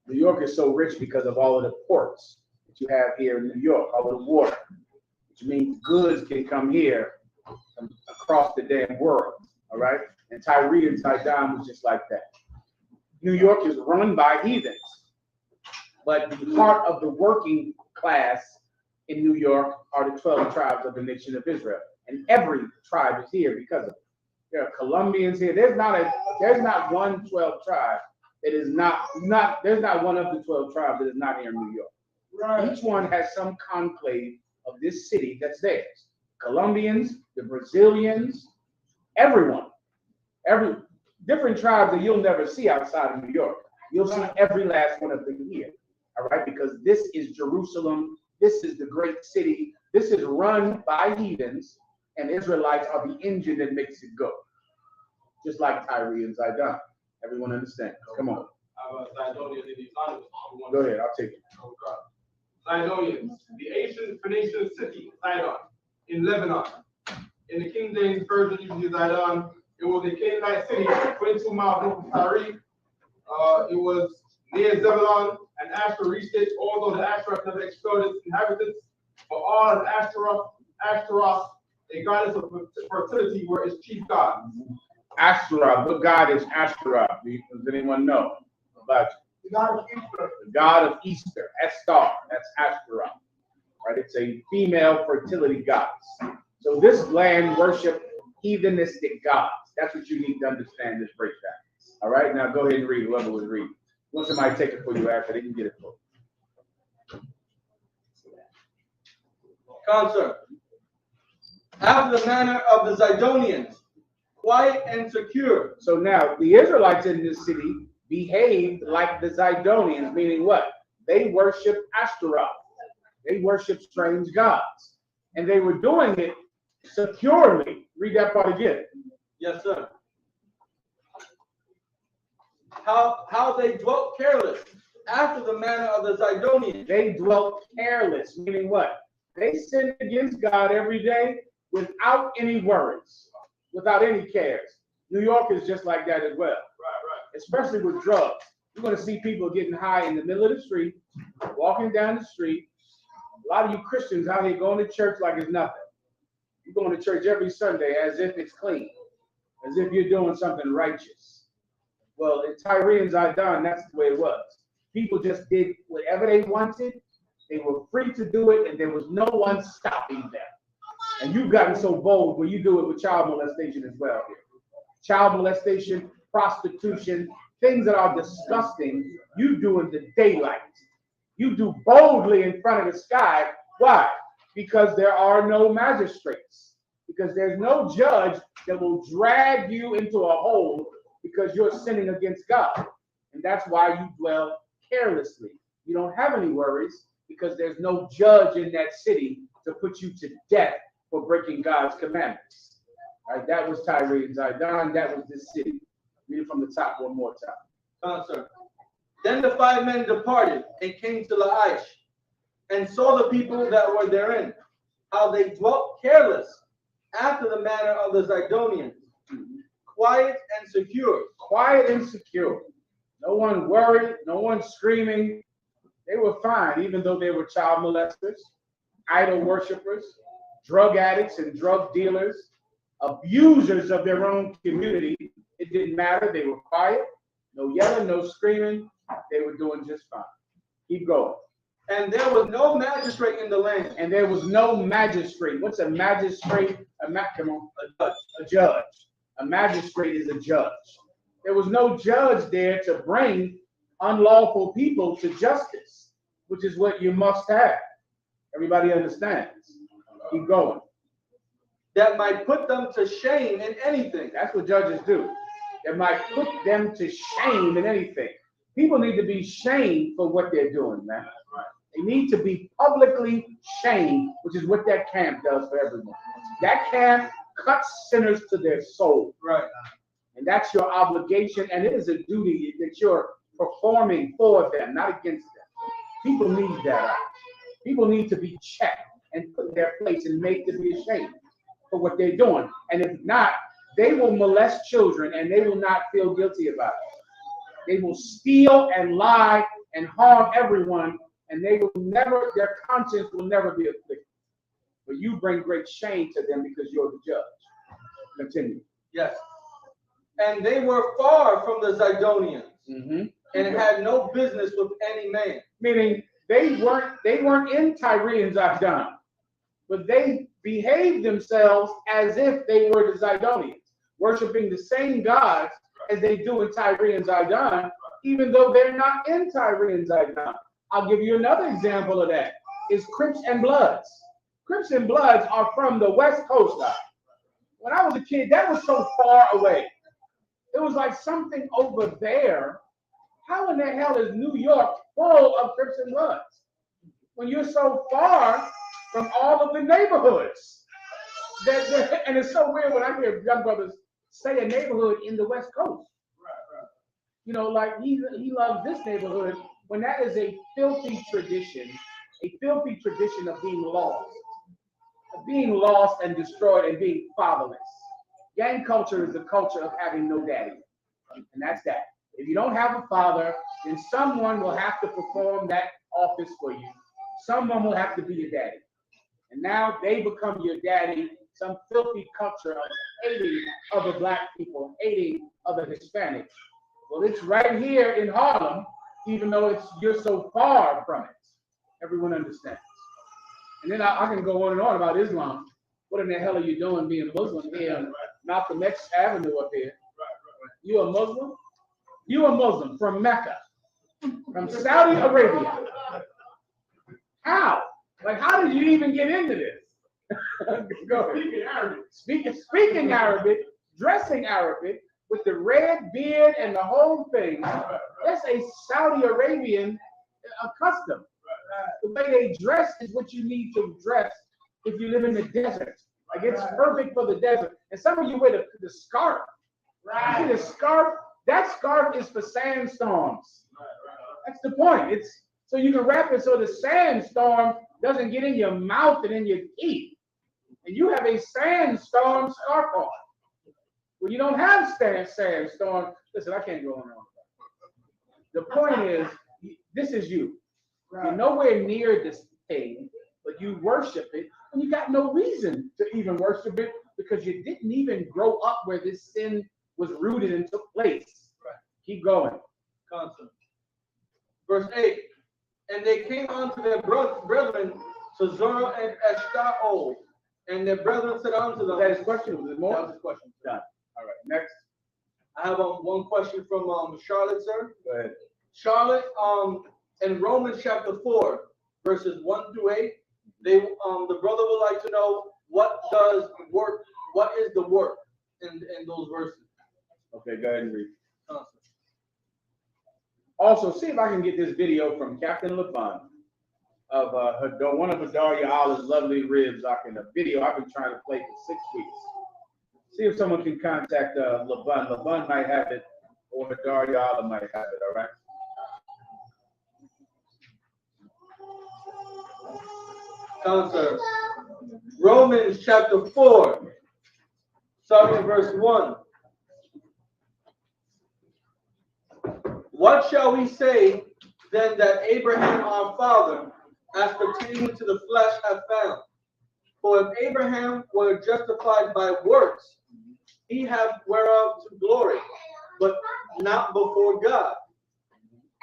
New York is so rich because of all of the ports that you have here in New York, all of the water, which means goods can come here from across the damn world, all right? And Tyre and Zidon was just like that. New York is run by heathens, but the heart of the working class in New York are the 12 tribes of the nation of Israel, and every tribe is here because of it. There are Colombians here. There's not one 12 tribe that is not there's not one of the 12 tribes that is not here in New York. Right. Each one has some conclave of this city that's theirs. Colombians, the Brazilians, everyone, every different tribes that you'll never see outside of New York. You'll see every last one of them here. All right, because this is Jerusalem. This is the great city. This is run by heathens, and Israelites are the engine that makes it go. Just like Tyre and Zidon. Everyone understand? Come on. Go ahead, I'll take it. Zidonians, the ancient Phoenician city, Sidon, in Lebanon. In the King James Version, you can use Sidon. It was a Canaanite city, 22 miles from Tyre. It was near Zebulun, and Asher reached it, although the Asherah never expelled its inhabitants. For all of Ashtaroth, a goddess of fertility, were its chief god. Ashtaroth, what god is Ashtaroth? Does anyone know about you? The God of Easter. The god of Easter, Estar, that's Ashtaroth. Right? It's a female fertility goddess. So this land worshiped heathenistic gods. That's what you need to understand this breakdown. All right, now go ahead and read whoever was reading. Want somebody take it for you after they can get it for you. Concert. After the manner of the Zidonians, quiet and secure. So now the Israelites in this city behaved like the Zidonians, meaning what? They worshiped Ashtaroth. They worshiped strange gods. And they were doing it securely. Read that part again. Yes, sir. How they dwelt careless after the manner of the Zidonians. They dwelt careless, meaning what? They sinned against God every day without any worries, without any cares. New York is just like that as well. Right. Especially with drugs. You're going to see people getting high in the middle of the street, walking down the street. A lot of you Christians out here going to church like it's nothing. You're going to church every Sunday as if it's clean, as if you're doing something righteous. Well, in Tyre and Zidon, that's the way it was. People just did whatever they wanted. They were free to do it, and there was no one stopping them. And you've gotten so bold where you do it with child molestation as well. Child molestation, prostitution, things that are disgusting, you do in the daylight. You do boldly in front of the sky. Why? Because there are no magistrates. Because there's no judge that will drag you into a hole because you're sinning against God. And that's why you dwell carelessly. You don't have any worries because there's no judge in that city to put you to death for breaking God's commandments. All right, that was Tyre and Zidon. That was this city. Read it from the top one more time. Sir. Then the 5 men departed and came to Laish, and saw the people that were therein, how they dwelt careless, after the manner of the Zidonians, quiet and secure. Quiet and secure. No one worried, no one screaming. They were fine, even though they were child molesters, idol worshipers, drug addicts and drug dealers, abusers of their own community. It didn't matter. They were quiet, no yelling, no screaming. They were doing just fine. Keep going. And there was no magistrate in the land. And there was no magistrate. What's a magistrate? Come on, a judge. A magistrate is a judge. There was no judge there to bring unlawful people to justice, which is what you must have. Everybody understands. Keep going. That might put them to shame in anything. That's what judges do. That might put them to shame in anything. People need to be shamed for what they're doing, man. They need to be publicly shamed, which is what that camp does for everyone. That camp cuts sinners to their soul. Right. And that's your obligation, and it is a duty that you're performing for them, not against them. People need that. People need to be checked and put in their place and made to be ashamed for what they're doing. And if not, they will molest children and they will not feel guilty about it. They will steal and lie and harm everyone, and they will never, their conscience will never be afflicted. But you bring great shame to them because you're the judge. Continue. Yes. And they were far from the Zidonians, and had no business with any man. Meaning they weren't in Tyre and Zidon, but they behaved themselves as if they were the Zidonians, worshiping the same gods as they do in Tyre and Zidon, even though they're not in Tyre and Zidon. I'll give you another example of that. Is Crips and Bloods. Crips and Bloods are from the West Coast side. When I was a kid, that was so far away. It was like something over there. How in the hell is New York full of Crips and Bloods when you're so far from all of the neighborhoods? And it's so weird when I hear young brothers say a neighborhood in the West Coast. You know, like he loves this neighborhood when that is a filthy tradition of being lost and destroyed and being fatherless. Gang culture is the culture of having no daddy. And that's that. If you don't have a father, then someone will have to perform that office for you. Someone will have to be your daddy. And now they become your daddy, some filthy culture of hating other black people, hating other Hispanics. Well, it's right here in Harlem, even though you're so far from it. Everyone understands. And then I can go on and on about Islam. What in the hell are you doing being Muslim here on Malcolm X Avenue up here? You a Muslim? You a Muslim from Mecca, from Saudi Arabia. How? Like, how did you even get into this? Go ahead. Speaking Arabic, dressing Arabic, with the red beard and the whole thing. That's a Saudi Arabian custom. The way they dress is what you need to dress if you live in the desert. Like, it's perfect for the desert. And some of you wear the scarf. Right. You see the scarf? That scarf is for sandstorms. That's the point. It's so you can wrap it so the sandstorm doesn't get in your mouth and in your teeth. And you have a sandstorm scarf on. Well, you don't have sandstorm. Listen, I can't go on. The point is, this is you. You're nowhere near this thing, but you worship it, and you got no reason to even worship it because you didn't even grow up where this sin was rooted and took place. Right. Keep going. Constant. Verse 8. And they came unto their brethren to Zorah and Eshtaol, and their brethren said unto them. That is question. Was it more? That was his question. Done. All right. Next. I have one question from Charlotte, sir. Go ahead. Charlotte, in Romans chapter 4, verses 1 through 8, the brother would like to know what is the work in those verses. Okay, go ahead and read. Also, see if I can get this video from Captain LaFon of one of Adaria Allah's lovely ribs. A video I've been trying to play for 6 weeks. See if someone can contact LaFon. LaFon might have it or Hadar Ya'ala might have it, all right? Counselor. Romans chapter 4, starting in verse 1. What shall we say then that Abraham our father, as pertaining to the flesh, hath found? For if Abraham were justified by works, he hath whereof to glory, but not before God.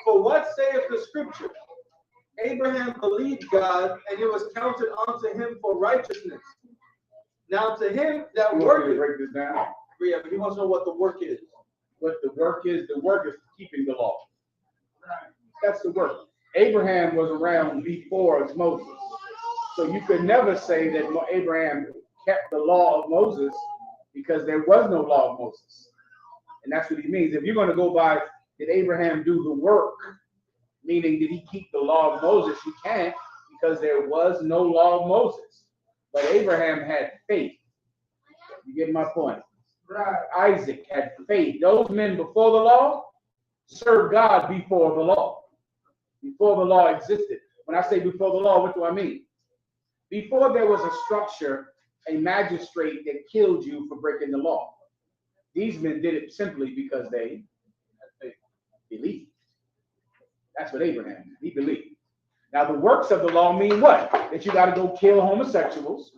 For what saith the scripture? Abraham believed God, and it was counted unto him for righteousness. Now to him that worketh, break this down. Yeah, but he wants to know what the work is. What the work is keeping the law. That's the work. Abraham was around before Moses. So you could never say that Abraham kept the law of Moses because there was no law of Moses. And that's what he means. If you're going to go by, did Abraham do the work? Meaning, did he keep the law of Moses? You can't, because there was no law of Moses. But Abraham had faith. You get my point? Right. Isaac had faith. Those men before the law served God before the law. Before the law existed. When I say before the law, what do I mean? Before there was a structure, a magistrate that killed you for breaking the law. These men did it simply because they believed. That's what Abraham did. He believed. Now, the works of the law mean what? That you got to go kill homosexuals,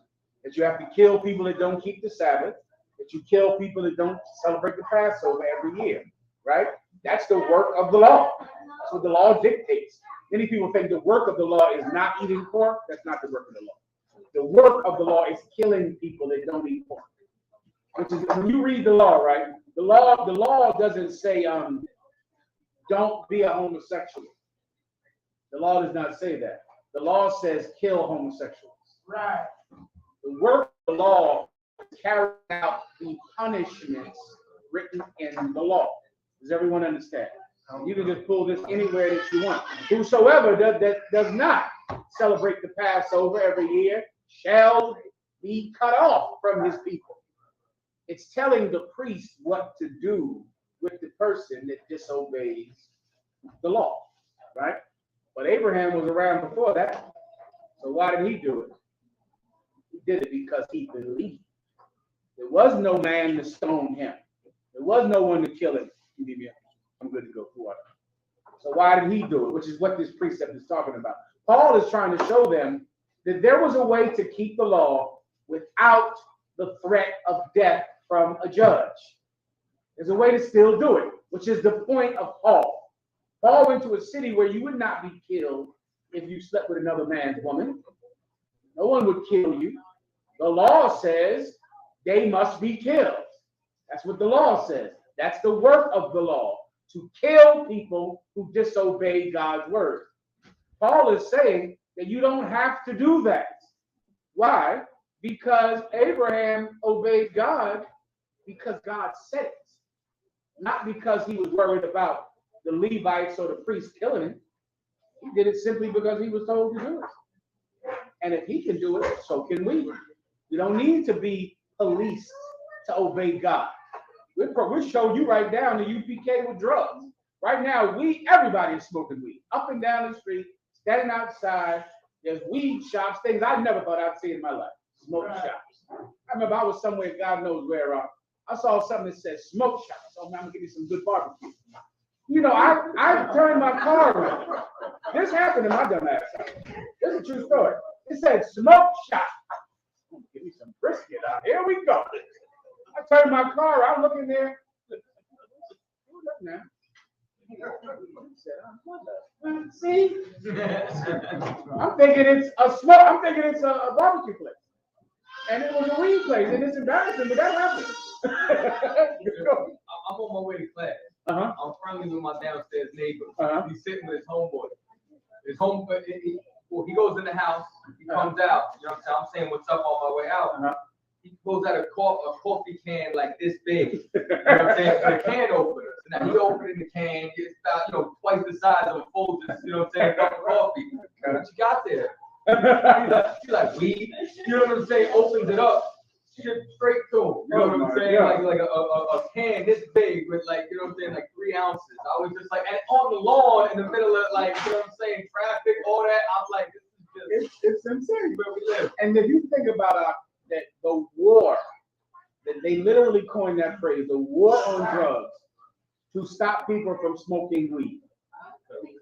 that you have to kill people that don't keep the Sabbath, that you kill people that don't celebrate the Passover every year, right? That's the work of the law. That's what the law dictates. Many people think the work of the law is not eating pork. That's not the work of the law. The work of the law is killing people that don't eat pork. Which is, when you read the law, right? The law doesn't say don't be a homosexual. The law does not say that. The law says kill homosexuals. Right. The work of the law is carrying out the punishments written in the law. Does everyone understand? You can just pull this anywhere that you want. Whosoever that does not celebrate the Passover every year shall be cut off from his people. It's telling the priest what to do with the person that disobeys the law, right? But Abraham was around before that. So why did he do it? He did it because he believed. There was no man to stone him. There was no one to kill him. I'm good to go. So why did he do it? Which is what this precept is talking about. Paul is trying to show them that there was a way to keep the law without the threat of death from a judge. There's a way to still do it, which is the point of Paul. Paul went to a city where you would not be killed if you slept with another man's woman. No one would kill you. The law says they must be killed. That's what the law says. That's the work of the law, to kill people who disobey God's word. Paul is saying that you don't have to do that. Why? Because Abraham obeyed God because God said it. Not because he was worried about the Levites or the priests killing him. He did it simply because he was told to do it. And if he can do it, so can we. We don't need to be policed to obey God. We'll show you right down the UPK with drugs. Right now, everybody is smoking weed. Up and down the street, standing outside. There's weed shops, things I never thought I'd see in my life. Smoke shops. I remember I was somewhere, God knows where, I saw something that said smoke shops. Oh, man, I'm gonna give you some good barbecue. You know, I turned my car around. This happened in my dumb ass house. This is a true story. It said smoke shop. Give me some brisket out. Here we go. I turned my car around, looking there. Look now. See? I'm thinking it's a smoke. I'm thinking it's a barbecue place. And it was a weed place, and it's embarrassing, but that happened. I'm on my way to class. I'm friendly with my downstairs neighbor. He's sitting with his homeboy. He goes in the house, he comes out. You know what I'm saying? I'm saying what's up on my way out. He pulls out a coffee can like this big. You know what I'm saying? And a can opener. So now he opening the can, it's about, twice the size of a Folgers, you know what I'm saying, cup of coffee. What you got there? She's like, weed. You know what I'm saying? Opens it up. shit straight to him. You know what I'm saying? Yeah. Like a can this big with like, you know what I'm saying, like 3 ounces. I was just like, and on the lawn in the middle of like, you know what I'm saying, traffic, all that. I'm like, this is just It's insane. where we live. And if you think about that the war, that they literally coined that phrase, the war on drugs, to stop people from smoking weed.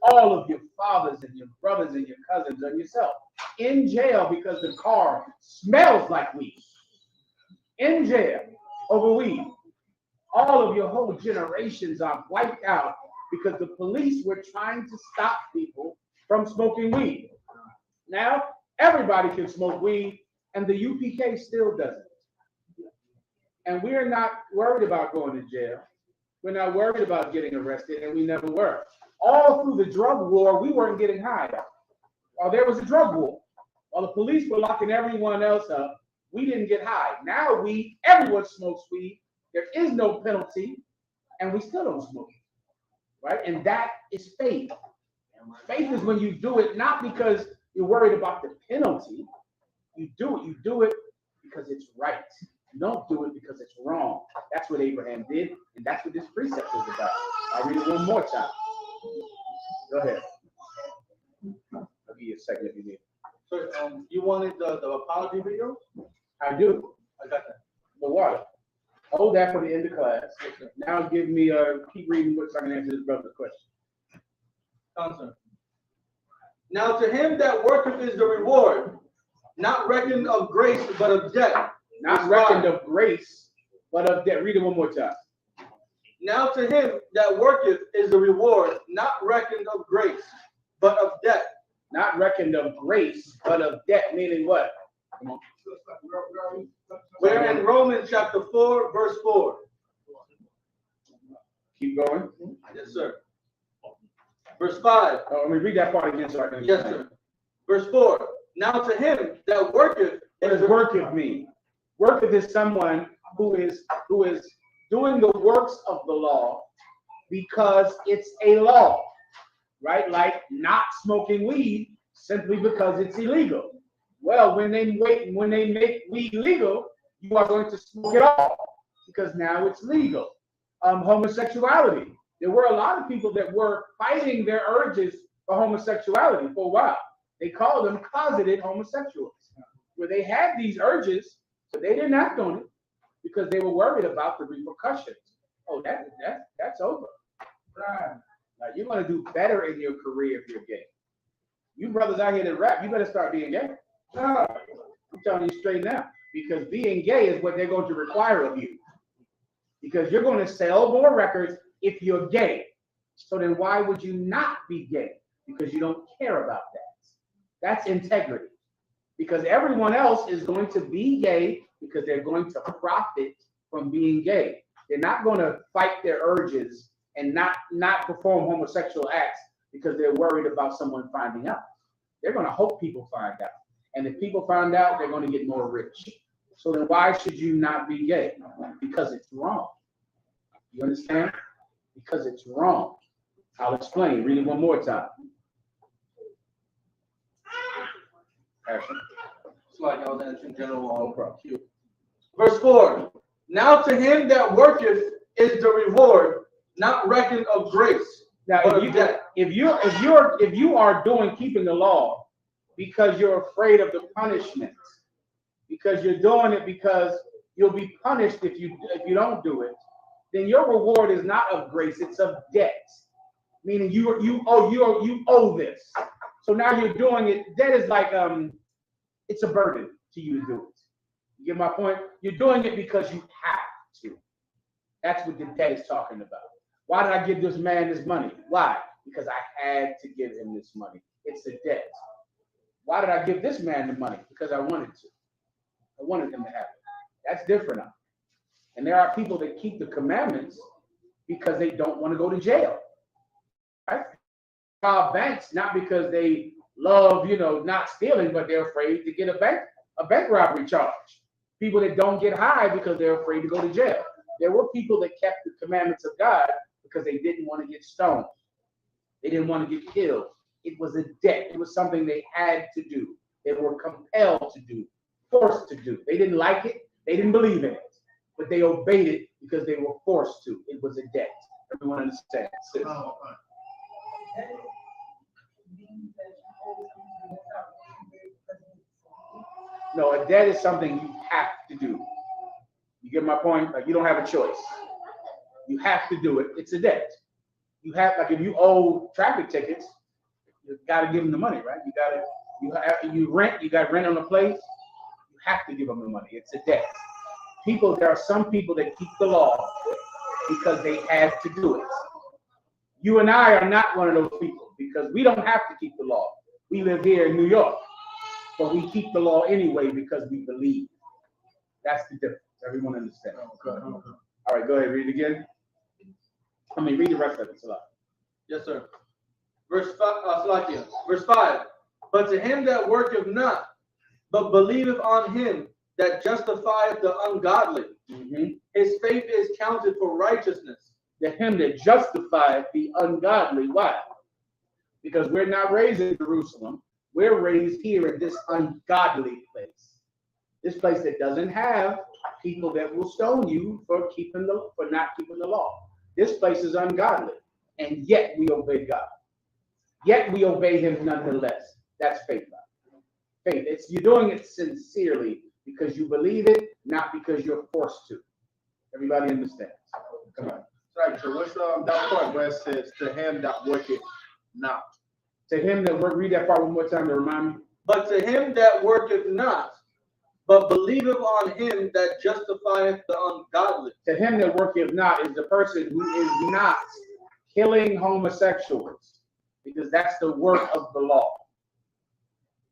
All of your fathers and your brothers and your cousins and yourself in jail because the car smells like weed. In jail over weed. All of your whole generations are wiped out because the police were trying to stop people from smoking weed. Now, everybody can smoke weed, and the UPK still doesn't. And we're not worried about going to jail. We're not worried about getting arrested, and we never were. All through the drug war, we weren't getting high. While there was a drug war, while the police were locking everyone else up, we didn't get high. Now everyone smokes weed. There is no penalty, and we still don't smoke it, right? And that is faith. Faith is when you do it not because you're worried about the penalty. You do it because it's right. You don't do it because it's wrong. That's what Abraham did, and that's what this precept is about. I'll read it one more time. Go ahead. I'll give you a second if you need. So, you wanted the apology video? I do. I got that. The water. Hold that for the end of class. Now give me keep reading so I can answer this brother's question. Answer. Now to him that worketh is the reward, not reckoned of grace, but of debt. Not reckoned of grace, but of debt. Read it one more time. Now to him that worketh is the reward, not reckoned of grace, but of debt. Not reckoned of grace, but of debt, meaning what? Come on. We're in Romans chapter 4, verse 4. Keep going. Yes, sir. Verse 5. Oh, let me read that part again so I can. Yes, sir. Verse 4. Now to him that worketh. What does worketh mean? Worketh is someone who is doing the works of the law because it's a law, right? Like not smoking weed simply because it's illegal. Well, when they make weed legal, you are going to smoke it all because now it's legal. Homosexuality. There were a lot of people that were fighting their urges for homosexuality for a while. They called them closeted homosexuals, where they had these urges, but they didn't act on it because they were worried about the repercussions. Oh, that's over. Right. Now you're going to do better in your career if you're gay. You brothers out here that rap, you better start being gay. I'm telling you straight now, because being gay is what they're going to require of you. Because you're going to sell more records if you're gay. So then why would you not be gay? Because you don't care about that. That's integrity. Because everyone else is going to be gay because they're going to profit from being gay. They're not going to fight their urges and not perform homosexual acts because they're worried about someone finding out. They're going to hope people find out. And if people find out, they're going to get more rich. So then why should you not be gay? Because it's wrong. You understand? Because it's wrong. I'll explain. Read it one more time. Slide, I was answering general Q. Verse 4. Now to him that worketh is the reward, not reckoned of grace. Now, if you are keeping the law because you're afraid of the punishment, because you're doing it because you'll be punished if you don't do it, then your reward is not of grace; it's of debt. Meaning you owe this. So now you're doing it. Debt is like it's a burden to you to do it. You get my point? You're doing it because you have to. That's what the debt is talking about. Why did I give this man this money? Why? Because I had to give him this money. It's a debt. Why did I give this man the money? Because I wanted to. I wanted him to have it. That's different now. And there are people that keep the commandments because they don't want to go to jail. Right? Rob banks not because they love, not stealing, but they're afraid to get a bank robbery charge. People that don't get high because they're afraid to go to jail. There were people that kept the commandments of God because they didn't want to get stoned. They didn't want to get killed. It was a debt. It was something they had to do. They were compelled to do, forced to do. They didn't like it, They didn't believe in it, but they obeyed it because they were forced to. It was a debt. Everyone understands? Oh, No, a debt is something you have to do. You get my point? Like you don't have a choice. You have to do it. It's a debt. You have, like if you owe traffic tickets, you got to give them the money, right? You rent. You got rent on the place. You have to give them the money. It's a debt. There are some people that keep the law because they had to do it. You and I are not one of those people because we don't have to keep the law. We live here in New York, but we keep the law anyway because we believe. That's the difference. Everyone understands? All right, go ahead. Read it again. Read the rest of it, Salah. Yes, sir. Verse 5, Salakia. Verse 5. But to him that worketh not, but believeth on him that justifieth the ungodly, his faith is counted for righteousness. To him that justifieth the ungodly. Why? Because we're not raised in Jerusalem. We're raised here in this ungodly place. This place that doesn't have people that will stone you for not keeping the law. This place is ungodly, and yet we obey God. Yet we obey him nonetheless. That's faith. Faith. You're doing it sincerely because you believe it, not because you're forced to. Everybody understands? Come on. Right, so what's that part where it says, to him that worketh not? To him that work, read that part one more time to remind me. But to him that worketh not, but believeth on him that justifieth the ungodly. To him that worketh not is the person who is not killing homosexuals, because that's the work of the law.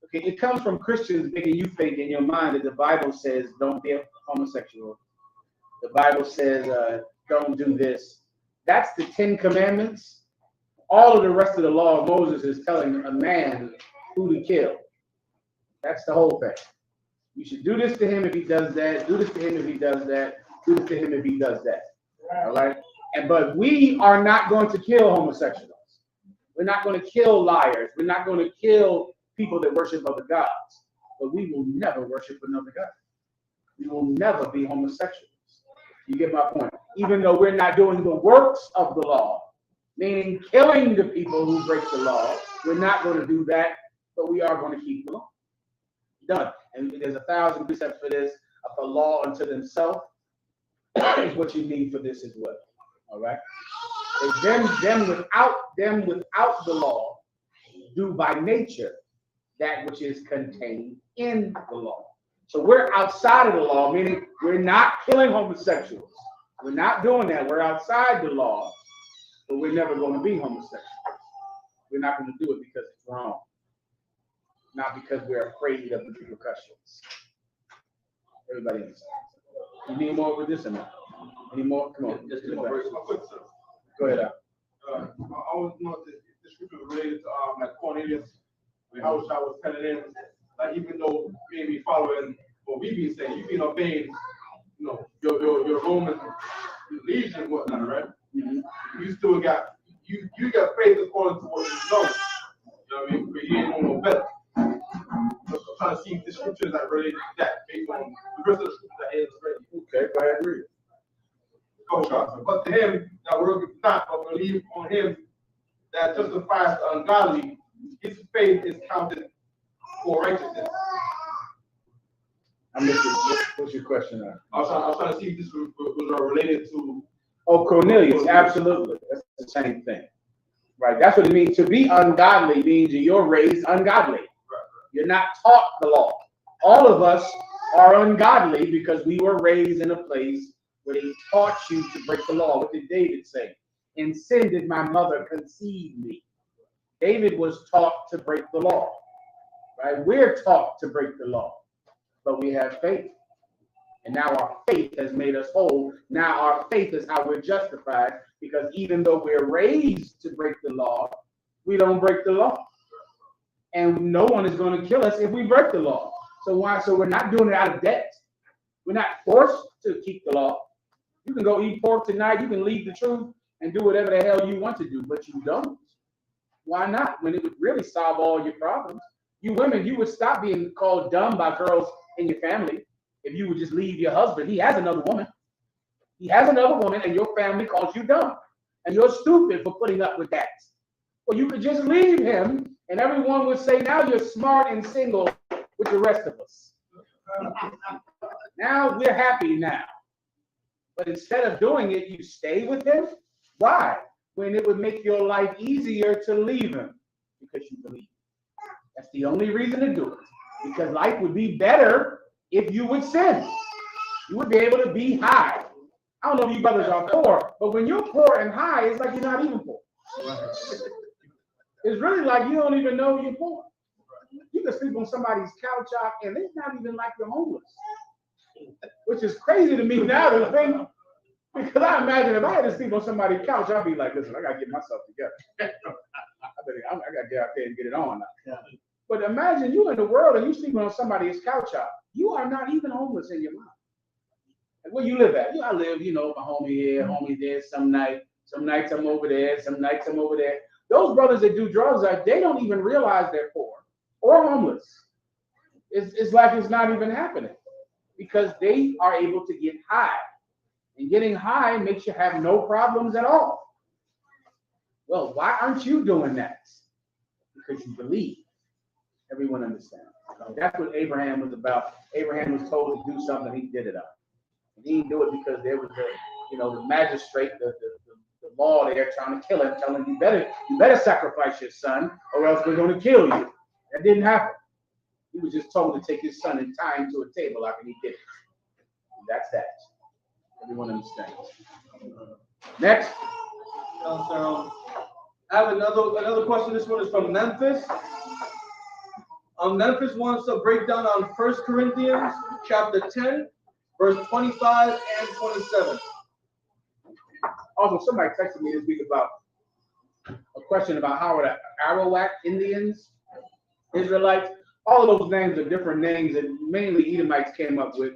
Okay, it comes from Christians making you think in your mind that the Bible says don't be a homosexual. The Bible says don't do this. That's the 10 Commandments. All of the rest of the law of Moses is telling a man who to kill. That's the whole thing. You should do this to him if he does that. Do this to him if he does that. Do this to him if he does that. All right? But we are not going to kill homosexuals. We're not going to kill liars. We're not going to kill people that worship other gods. But we will never worship another god. We will never be homosexuals. You get my point? Even though we're not doing the works of the law, meaning killing the people who break the law, we're not going to do that, but we are going to keep the law. Done. And there's 1,000 precepts for this. The law unto themselves is what you need for this as well. All right? Them without the law do by nature that which is contained in the law. So we're outside of the law, meaning we're not killing homosexuals. We're not doing that. We're outside the law, but we're never going to be homosexuals. We're not going to do it because it's wrong, not because we're afraid of the repercussions. Everybody understands. You need more with this or not? Any more? Come on. Just more verse. Go ahead. I always know that the scripture is related to like Cornelius. I was telling him, like, even though you may be following what we've been saying, you've been obeying, your Roman legion and whatnot, right? Mm-hmm. You still got you got faith according to what you know. You know what I mean? But you ain't know no better. I'm trying to see if the scripture is like related to that based on the rest of the scripture that is ready. Okay, go ahead and read it. But to him that worketh not, but believe on him that justifies the ungodly, his faith is counted for righteousness. I'm listening. What's your question now? I was trying to see if this was related to. Oh, Cornelius, absolutely. That's the same thing. Right. That's what it means. To be ungodly means you're raised ungodly. Right. You're not taught the law. All of us are ungodly because we were raised in a place where they taught you to break the law. What did David say? In sin did my mother conceive me. David was taught to break the law. Right? We're taught to break the law, but we have faith. And now our faith has made us whole. Now our faith is how we're justified, because even though we're raised to break the law, we don't break the law. And no one is going to kill us if we break the law. So we're not doing it out of debt. We're not forced to keep the law. You can go eat pork tonight. You can leave the truth and do whatever the hell you want to do, but you don't. Why not? When it would really solve all your problems. You women, you would stop being called dumb by girls in your family. if you would just leave your husband. He has another woman. He has another woman, and your family calls you dumb. And you're stupid for putting up with that. Well, you could just leave him, and everyone would say, now you're smart and single with the rest of us. Now we're happy now. But instead of doing it, you stay with him. Why? When it would make your life easier to leave him. Because you believe. That's the only reason to do it. Because life would be better if you would sin. You would be able to be high. I don't know if you brothers are poor, but when you're poor and high, it's like you're not even poor. It's really like you don't even know you're poor. You can sleep on somebody's couch out, and it's not even like you're homeless. Which is crazy to me now to think, because I imagine if I had to sleep on somebody's couch, I'd be like, listen, I got to get myself together. I got to get out there and get it on now. But imagine you in the world and you sleeping on somebody's couch out. You are not even homeless in your mind. And where you live at? I live, my homie here, homie there. Some nights I'm over there. Some nights I'm over there. Those brothers that do drugs, they don't even realize they're poor or homeless. It's like it's not even happening because they are able to get high. And getting high makes you have no problems at all. Well, why aren't you doing that? Because you believe. Everyone understands. That's what Abraham was about. Abraham was told to do something, he did it up. And he didn't do it because there was the magistrate, the law there trying to kill him, telling him you better sacrifice your son or else we're going to kill you. That didn't happen. He was just told to take his son and tie him to a table like he did. And that's that. Everyone understands. Next. I have another question. This one is from Memphis. Memphis wants a breakdown on 1 Corinthians chapter 10, verse 25 and 27. Also, somebody texted me this week about a question about how are the Arawak Indians, Israelites, all of those names are different names that mainly Edomites came up with.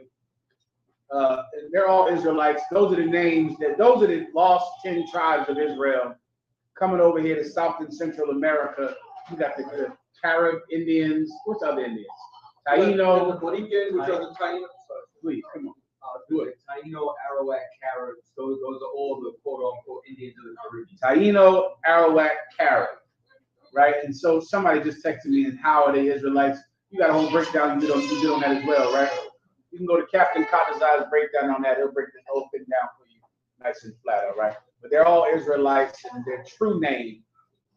They're all Israelites. Those are the lost 10 tribes of Israel coming over here to South and Central America. You got the Carib Indians. What's other Indians? Taino. The Boricuas, which are the Taino. Please, come on. Do it. Taino, Arawak, Carib. Those are all the quote-unquote Indians of the Caribbean. Taino, Arawak, Carib. Right? And so somebody just texted me, and how are they Israelites? You got a whole breakdown. You did on that as well, right? You can go to Captain Cottazai's breakdown on that. He'll break the whole thing down for you nice and flat, all right? But they're all Israelites, and their true name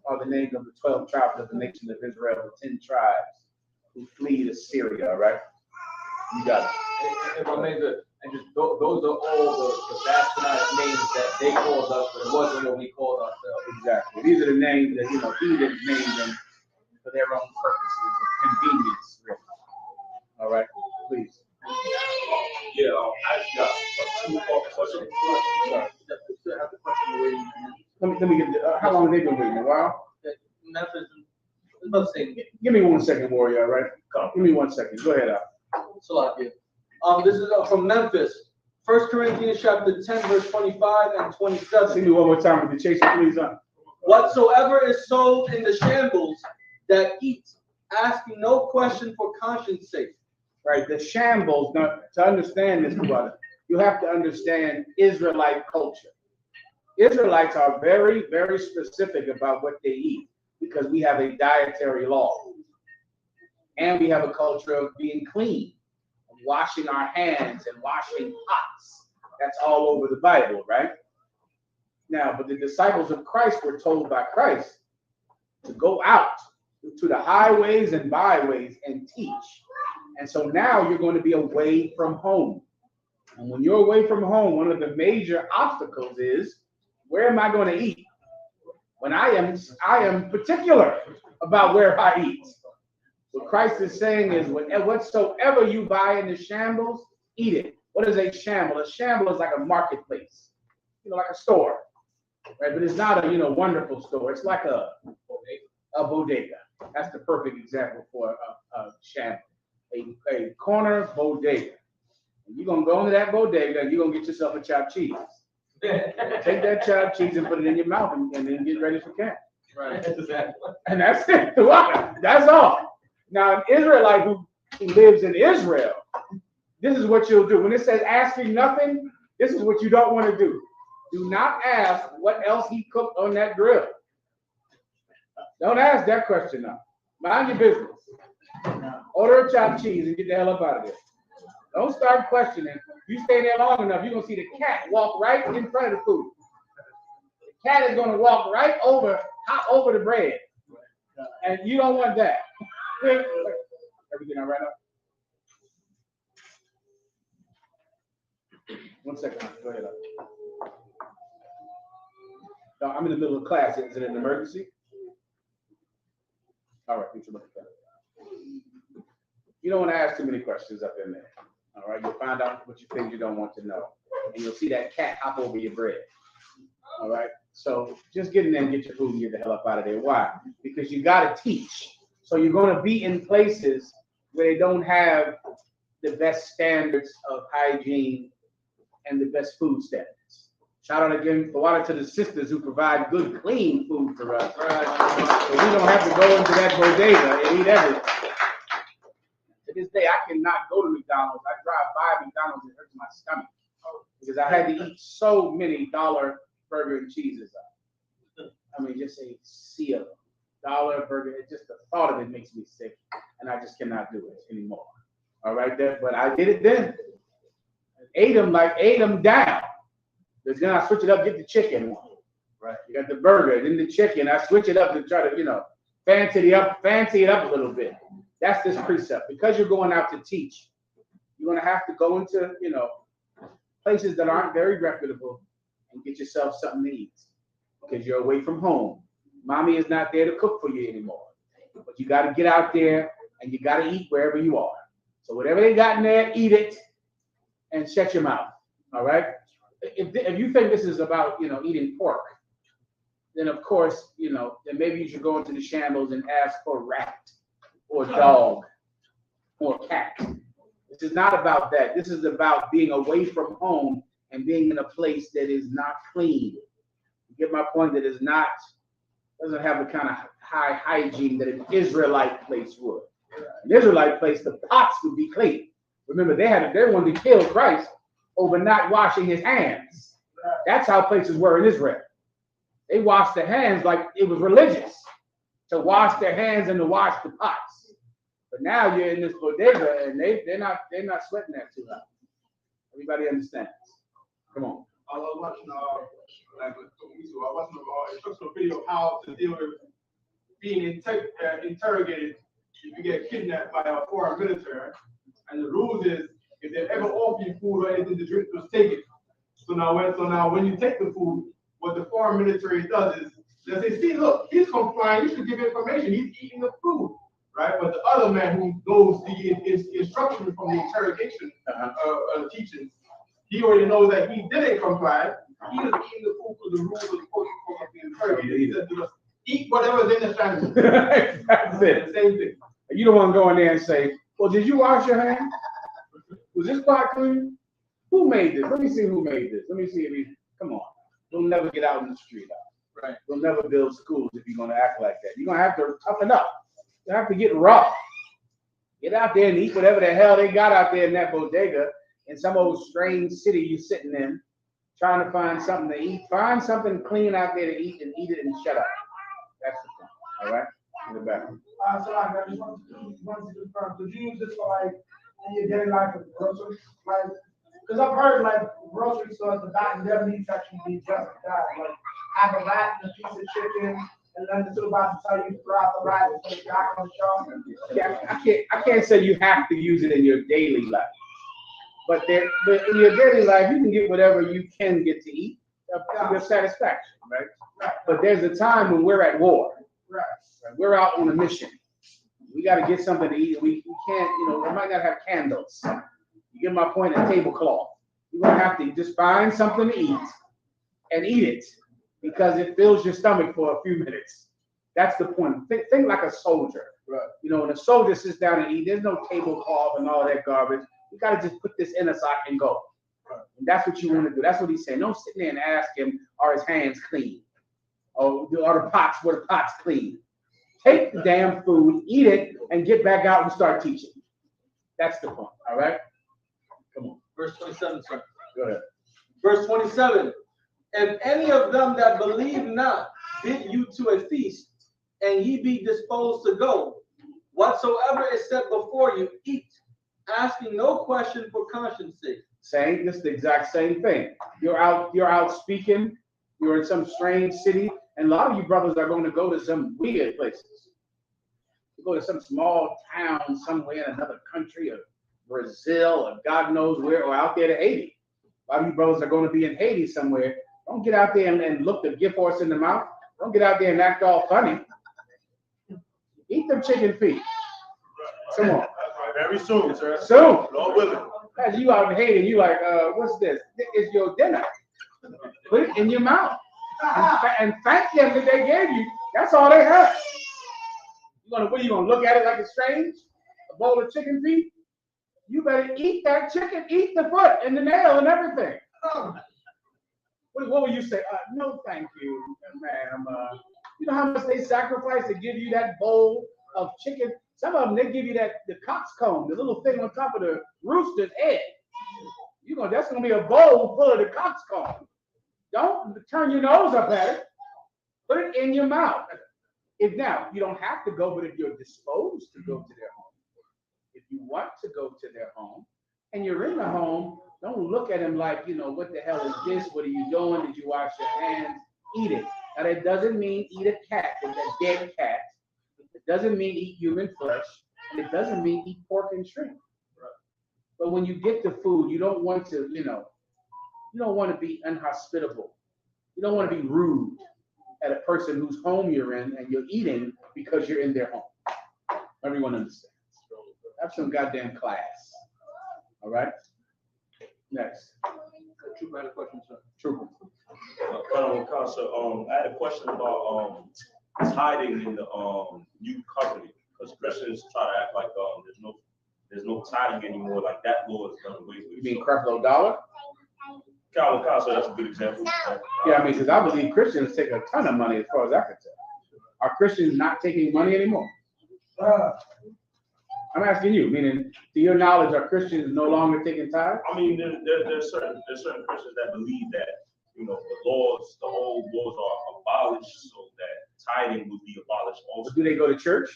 are the names of the 12 tribes of the nation of Israel, the 10 tribes who flee to Syria, all right? You got it. If I may, and just those are all the bastardized names that they called us, but it wasn't what we called ourselves. Exactly. These are the names that, he didn't name them for their own purposes of convenience, really. All right? Please. Yeah, I just got two more questions. Let me get how long have they been waiting? A while? Give me 1 second, Warrior, all right? Give me 1 second. Go ahead, Al. This is from Memphis. 1 Corinthians chapter 10, verse 25 and 27. See me one more time with the chase, please. Whatsoever is sold in the shambles that eat, asking no question for conscience sake. Right, the shambles. Now, to understand this, brother, you have to understand Israelite culture. Israelites are very, very specific about what they eat because we have a dietary law. And we have a culture of being clean, of washing our hands and washing pots. That's all over the Bible, right? Now, but the disciples of Christ were told by Christ to go out to the highways and byways and teach. And so now you're going to be away from home. And when you're away from home, one of the major obstacles is, where am I going to eat? When I am particular about where I eat. What Christ is saying is, whatsoever you buy in the shambles, eat it. What is a shamble? A shamble is like a marketplace, like a store, right? But it's not a wonderful store. It's like a bodega. That's the perfect example for a shamble. A corner bodega. You're going to go into that bodega and you're going to get yourself a chopped cheese. Take that chopped cheese and put it in your mouth and then get ready for camp. Right. Exactly. And that's it. That's all. Now, an Israelite who lives in Israel, This is what you'll do. When it says asking nothing, this is what you don't want to do. Do not ask what else he cooked on that grill. Don't ask that question now. Mind your business. Order a chopped cheese and get the hell up out of there. Don't start questioning. You stay there long enough, you're going to see the cat walk right in front of the food. The cat is going to walk right over, hop over the bread. And you don't want that. Everything all right now? 1 second. Go ahead. No, I'm in the middle of class. Is it an emergency? All right, we should look at that. You don't want to ask too many questions up in there. All right, you'll find out what you think you don't want to know. And you'll see that cat hop over your bread. All right, so just get in there and get your food and get the hell up out of there. Why? Because you got to teach. So you're going to be in places where they don't have the best standards of hygiene and the best food standards. Shout out again to the sisters who provide good, clean food for us. Right. So we don't have to go into that bodega and eat everything. To this day, I cannot go to McDonald's. I drive by McDonald's and it hurts my stomach because I had to eat so many dollar burger and cheeses. I mean, just a sea of them. Dollar burger, just the thought of it makes me sick, and I just cannot do it anymore. All right, there, but I did it then. Ate them down. Then I switch it up, get the chicken one. Right. You got the burger, then the chicken. I switch it up to try to, fancy it up a little bit. That's this precept. Because you're going out to teach, you're going to have to go into, places that aren't very reputable and get yourself something to eat because you're away from home. Mommy is not there to cook for you anymore. But you got to get out there and you got to eat wherever you are. So whatever they got in there, eat it and shut your mouth. All right? If you think this is about, eating pork, then of course, then maybe you should go into the shambles and ask for rat or dog or cat. This is not about that. This is about being away from home and being in a place that is not clean. You get my point? That is not, doesn't have the kind of high hygiene that an Israelite place would. An Israelite place, the pots would be clean. Remember, they wanted to kill Christ over not washing his hands. That's how places were in Israel. They washed their hands like it was religious to wash their hands and to wash the pots. But now you're in this bodega and they're not sweating that too loud. Everybody understands. Come on. I was watching instructional video of how to deal with being interrogated if you get kidnapped by a foreign military. And the rules is if they ever offer you food or anything to drink, just take it. So now when you take the food, what the foreign military does is they say, see, look, he's complying, you should give information, he's eating the food, right? But the other man who knows the instruction from the interrogation teachings, he already knows that he didn't comply. He is eating the food for the rules of the protocol of the interrogator. He said to us, eat whatever's in the sandwich. That's it. Same thing. You don't want to go in there and say, well, did you wash your hands? Was this pot clean? Who made this? Let me see who made this. Let me see if come on. We'll never get out in the street. Right. We'll never build schools if you're going to act like that. You're going to have to toughen up. You have to get raw. Get out there and eat whatever the hell they got out there in that bodega in some old strange city you're sitting in, trying to find something to eat. Find something clean out there to eat and eat it and shut up. That's the thing. All right? In the back. So I just want to confirm, could you use this for like in your daily life with groceries? Like, because I've heard like grocery stores, the back in their meat section be just like that. Like have a rat and a piece of chicken, and then the supervisor tell you to throw out the rat and put it back on the shelf. Yeah, I can't say you have to use it in your daily life. But in your daily life, you can get whatever you can get to eat to your satisfaction, right? But there's a time when we're at war. Right. We're out on a mission. We got to get something to eat. We can't, we might not have candles. You get my point, a tablecloth. You're going to have to just find something to eat and eat it because it fills your stomach for a few minutes. That's the point. Think like a soldier. Right. When a soldier sits down and eat, there's no tablecloth and all that garbage. You got to just put this in a sock and go. Right. And that's what you want to do. That's what he's saying. Don't sit there and ask him, are his hands clean? Or are the pots, were the pots clean? Take the damn food, eat it, and get back out and start teaching. That's the point, all right? Verse 27, sir. Go ahead. Verse 27. If any of them that believe not bid you to a feast, and ye be disposed to go, whatsoever is set before you, eat, asking no question for conscience sake. Same, this is the exact same thing. You're out speaking, you're in some strange city, and a lot of you brothers are going to go to some weird places. You go to some small town somewhere in another country, or Brazil, or God knows where, or out there to Haiti. A lot of you brothers are going to be in Haiti somewhere. Don't get out there and look the gift horse in the mouth. Don't get out there and act all funny. Eat them chicken feet. Come on. Very soon, sir. Soon. Lord willing. As you out in Haiti, you like, what's this? It's your dinner. Put it in your mouth. And thank them that they gave you. That's all they have. What are you gonna look at it like it's strange? A bowl of chicken feet? You better eat that chicken, eat the foot and the nail and everything. What will you say? No, thank you, ma'am. You know how much they sacrifice to give you that bowl of chicken? Some of them, they give you the coxcomb, the little thing on top of the rooster's head. That's gonna be a bowl full of the coxcomb. Don't turn your nose up at it. Put it in your mouth. Now, you don't have to go, but if you're disposed to go to their home, if you want to go to their home, and you're in the home, don't look at them like, what the hell is this? What are you doing? Did you wash your hands? Eat it. Now, that doesn't mean eat a cat, a dead cat. It doesn't mean eat human flesh. And it doesn't mean eat pork and shrimp. But when you get the food, you don't want to, you don't want to be inhospitable. You don't want to be rude at a person whose home you're in and you're eating because you're in their home. Everyone understands. Have some goddamn class. All right? Next. Trooper had a question, sir. Trooper. I had a question about tithing in the new covenant, because Christians try to act like there's no tithing anymore, like that law is done away with. You mean Creflo Dollar? Calvin Council, that's a good example. Yeah, because I believe Christians take a ton of money as far as I can tell. Are Christians not taking money anymore? I'm asking you, meaning, to your knowledge, are Christians no longer taking tithes? I mean, there's certain Christians that believe that, the whole laws are abolished so that tithing would be abolished also. Do they go to church?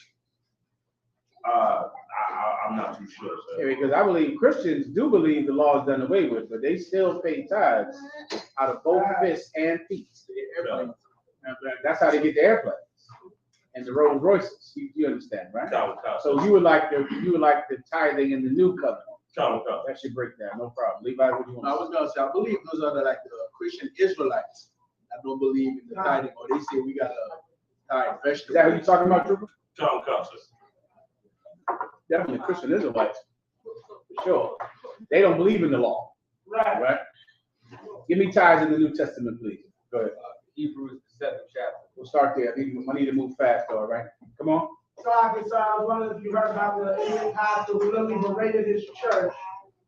I'm not too sure, sir. Yeah, because I believe Christians do believe the law is done away with, but they still pay tithes out of both fists and feet. Yeah. That's how they get the airplanes and the Rolls Royces. You understand, right? So you would like the tithing in the new covenant. That should break down, no problem. Levi, what do you want? I was gonna say, I believe those are the Christian Israelites that don't believe in the tithing, or they say we gotta tithe vegetables. Is that who you talking about, Trooper? Council. Definitely Christian Israelites. For sure. They don't believe in the law. Right? Give me tithes in the New Testament, please. Go ahead. Hebrews, the 7th chapter. We'll start there. I need to move fast, all right? Come on. So I was wondering if you heard about the Indian pastor who literally berated his church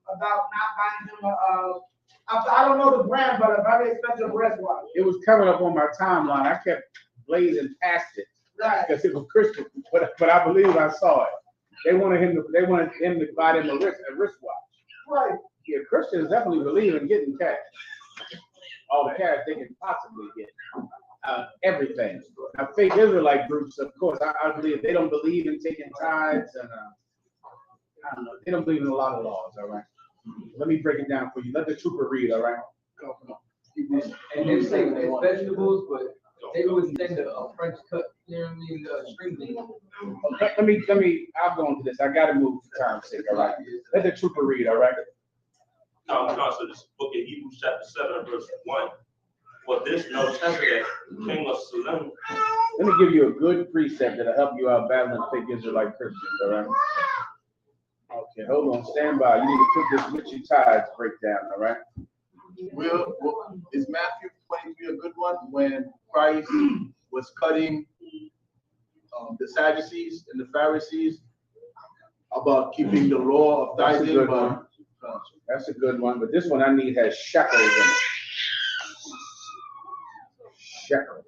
about not buying him I don't know the brand, but a very expensive wristwatch. It was coming up on my timeline. I kept blazing past it because it was Christian, but I believe I saw it. They wanted him to buy them a wristwatch. Right. Yeah, Christians definitely believe in getting cash. All the cash they can possibly get. Everything. Now, fake Israelite groups, of course, I believe they don't believe in taking tithes, and I don't know. They don't believe in a lot of laws. All right. Let me break it down for you. Let the trooper read. All right. Come on. And they say it's vegetables, but they wouldn't send a French cut. You know what I mean? String bean. Let me. I'll go into this. I got to move for time's sake. All right. Let the trooper read. All right. So this book of Hebrews chapter 7 verse 1. For this Melchizedek, king of Salem. Let me give you a good precept that'll help you out battling fake Israelite Christians, all right? Okay, hold on, stand by. You need to put this with your tithes breakdown, all right? Is Matthew 23 a good one when Christ was cutting the Sadducees and the Pharisees about keeping the law of That's a tithing? good one. That's a good one, but this one I need has shekels in it. Shekels.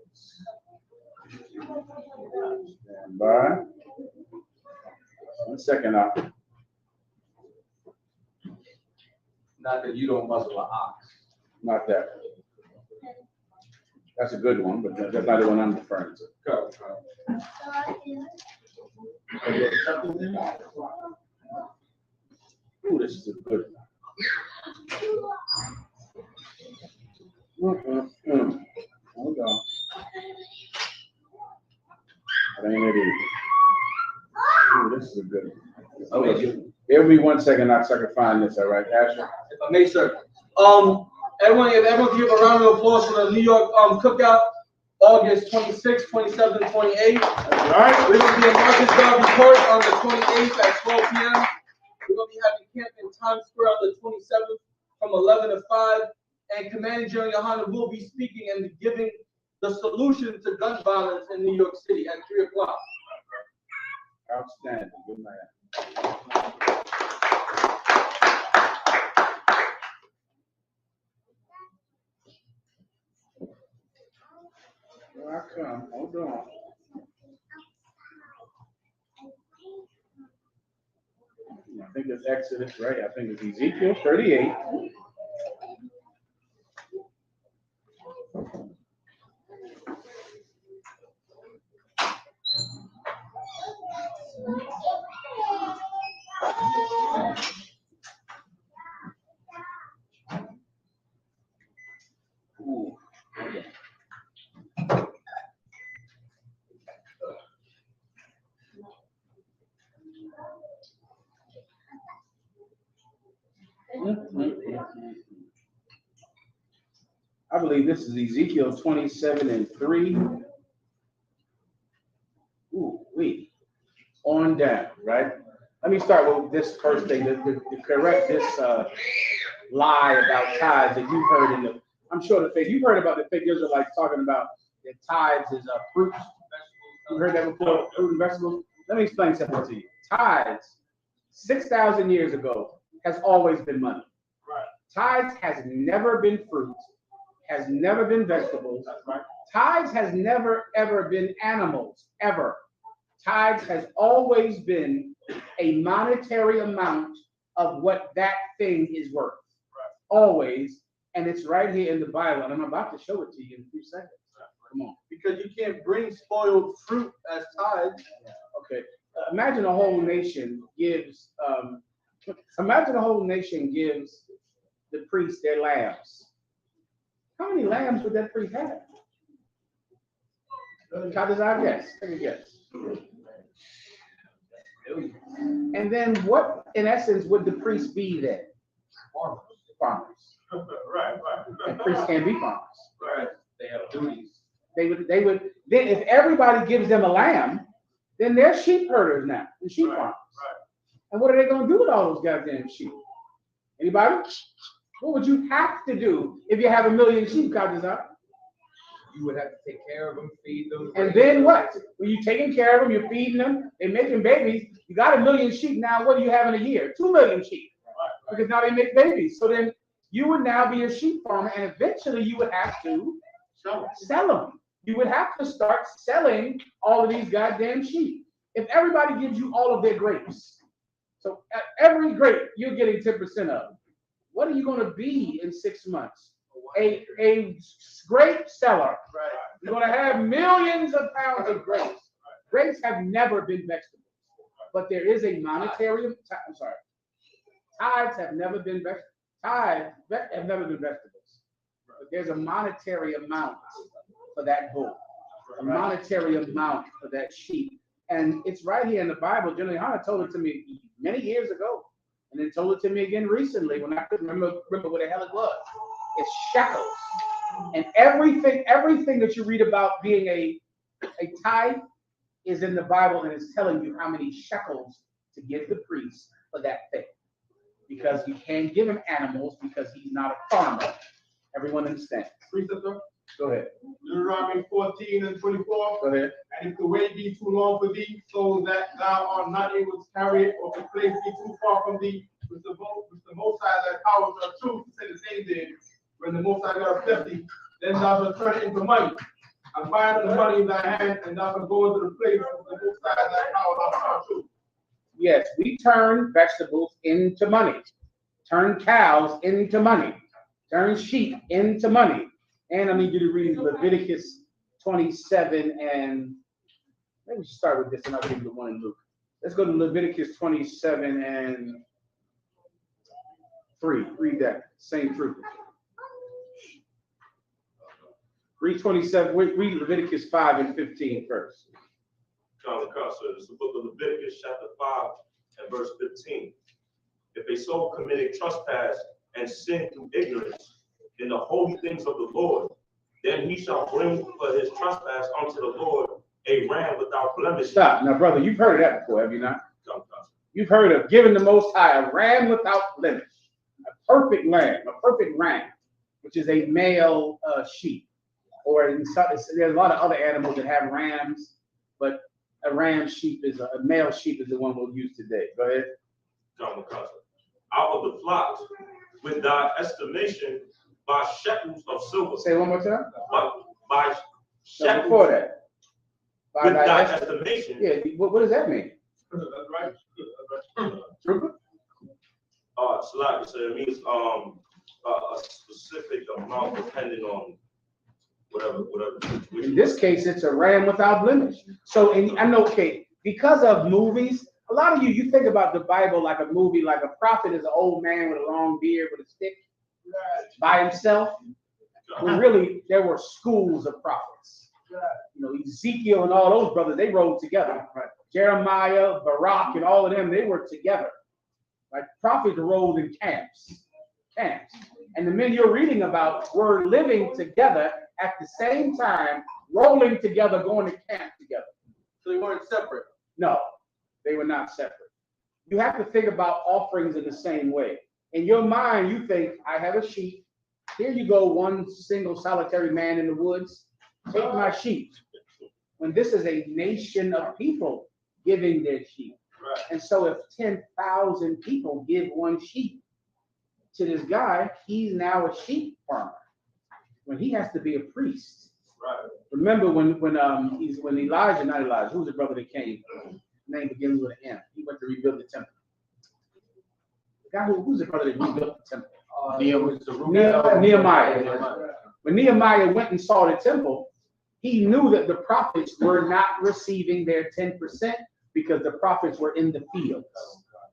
Stand by. 1 second now. Not that you don't muzzle an ox. Not that. That's a good one, but that's not the one I'm referring to. Go. Ooh, this is a good one. Hold on. That ain't it either. Ooh, this is a good one. Okay, give me 1 second, so I can find this, all right, Asher? If I may, sir. Everyone can give a round of applause for the New York cookout, August 26th, 27th, 28th. All right. We're going to be in Marcus Garvey Court on the 28th at 12 p.m. We're going to be having camp in Times Square on the 27th from 11 to 5. And Commander General Yohana will be speaking and giving the solution to gun violence in New York City at 3 o'clock. Outstanding. Good man. Here I come. Hold on. I think it's Exodus, right? I think it's Ezekiel 38. Ooh, okay. I believe this is Ezekiel 27:3. Ooh, wait. On down, right? Let me start with this first thing to correct this lie about tithes that you've heard in the. I'm sure you've heard about the fake Israelites talking about that tithes is fruits. You heard that before, fruit and vegetables. Let me explain something to you. Tithes, 6,000 years ago, has always been money. Right. Tithes has never been fruit, has never been vegetables. That's right. Tithes has never ever been animals, ever. Tithes has always been a monetary amount of what that thing is worth. Right. Always. And it's right here in the Bible. And I'm about to show it to you in a few seconds. Come on. Because you can't bring spoiled fruit as tithes. Okay. Imagine a whole nation gives the priest their lambs. How many lambs would that priest have? How does I guess? Take a guess. And then what, in essence, would the priest be then? Farmers. Right. And priests can't be farmers. Right. They have duties. They would then if everybody gives them a lamb, then they're sheep herders now and sheep farmers. Right. And what are they gonna do with all those goddamn sheep? Anybody? What would you have to do if you have 1 million sheep, Kadazar? You would have to take care of them, feed them. And then what? When you're taking care of them, you're feeding them, they're making babies. You got 1 million sheep now. What do you have in a year? 2 million sheep. Right. Because now they make babies. So then you would now be a sheep farmer, and eventually you would have to sell them. You would have to start selling all of these goddamn sheep. If everybody gives you all of their grapes, so every grape you're getting 10% of, what are you going to be in 6 months? A grape seller. Right. You're going to have millions of pounds of grapes. Grapes have never been vegetables, but there is a monetary. I'm sorry. Tithes have never been vegetables. Tithes have never been vegetables, but there's a monetary amount for that bull, a monetary amount for that sheep, and it's right here in the Bible. General Yohana told it to me many years ago, and then told it to me again recently when I couldn't remember what the hell it was. It's shekels, and everything that you read about being a tithe is in the Bible, and it's telling you how many shekels to give the priest for that thing. Because you can't give him animals because he's not a farmer. Everyone understands. Preceptor, Go ahead. Deuteronomy 14:24. Go ahead. And if the way be too long for thee, so that thou art not able to carry it, or the place be too far from thee, with the Most High thy powers are true to say the same thing, when the Most High God left thee, then thou shalt turn it into money, and find the money in thy hand, and thou shalt go into the place of the Most High thy powers are true. Yes, we turn vegetables into money. turn cows into money, turn sheep into money. And I need you to read Leviticus 27 and maybe we should start with this and I'll give you the one in Luke. Let's go to Leviticus 27 and 3. Read that same truth. Read 27, read Leviticus 5 and 15 first. John the Counselor, it's the book of Leviticus, chapter 5 and verse 15. If a soul committed trespass and sin through ignorance in the holy things of the Lord, then he shall bring for his trespass unto the Lord a ram without blemish. Stop. Now, brother, you've heard of that before, have you not? You've heard of giving the Most High a ram without blemish, a perfect lamb, a perfect ram, which is a male sheep. Or there's a lot of other animals that have rams, but a ram sheep is a male sheep is the one we'll use today. Go ahead. John the Counselor. Out of the flocks, with thy estimation by shekels of silver. Say one more time. By shekels. Before that. With thy estimation. Yeah. What does that mean? That's right. Trooper? Slack, so it means a specific amount depending on whatever. In this case, it's a ram without blemish. So, I know, okay, because of movies, a lot of you think about the Bible like a movie, like a prophet is an old man with a long beard with a stick by himself. When really, there were schools of prophets. You know, Ezekiel and all those brothers, they rode together. Right? Jeremiah, Barak, and all of them, they were together. Like prophets rode in camps. And the men you're reading about were living together at the same time, rolling together, going to camp together. So they weren't separate. No, they were not separate. You have to think about offerings in the same way. In your mind, you think, I have a sheep. Here you go, one single solitary man in the woods. Take my sheep. When this is a nation of people giving their sheep. Right. And so if 10,000 people give one sheep to this guy, he's now a sheep farmer. When he has to be a priest. Right. Remember when Elijah, not Elijah, who's the brother that came? Name begins with an M. He went to rebuild the temple. The guy who's the brother that rebuilt the temple? Nehemiah. When Nehemiah went and saw the temple, he knew that the prophets were not receiving their 10% because the prophets were in the fields.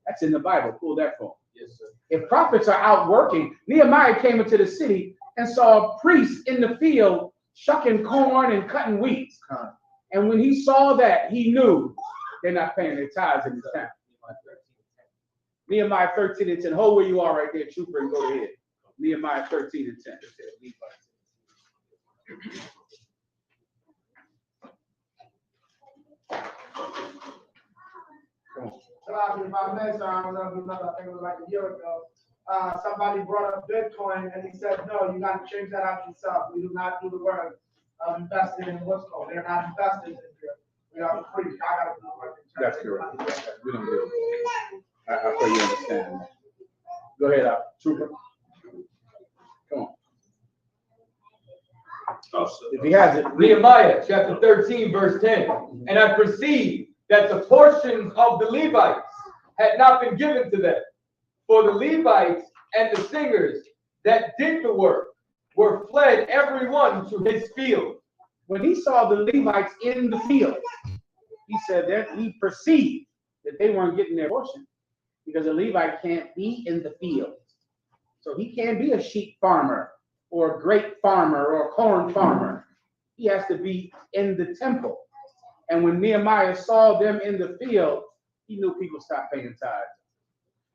That's in the Bible. Pull that phone. Yes, sir. If prophets are out working, Nehemiah came into the city and saw priests in the field shucking corn and cutting weeds. And when he saw that, he knew they're not paying their tithes in the town. Nehemiah 13 and 10. Hold where you are right there, trooper, and go ahead. Nehemiah 13 and 10. If I missed, I don't know, I think it was like a year ago. Somebody brought up Bitcoin and he said, no, you got to change that out yourself. We do not do the work of investing in what's called. They're not investors in here. We are free. I got to do the work. That's correct. We don't do it. I pray you understand. Go ahead, trooper. Come on. If he has it, Nehemiah chapter 13, verse 10. And I perceived that the portions of the Levites had not been given to them. For the Levites and the singers that did the work were fled every one to his field. When he saw the Levites in the field, he said that he perceived that they weren't getting their portion because a Levite can't be in the field. So he can't be a sheep farmer or a grape farmer or a corn farmer. He has to be in the temple. And when Nehemiah saw them in the field, he knew people stopped paying tithes.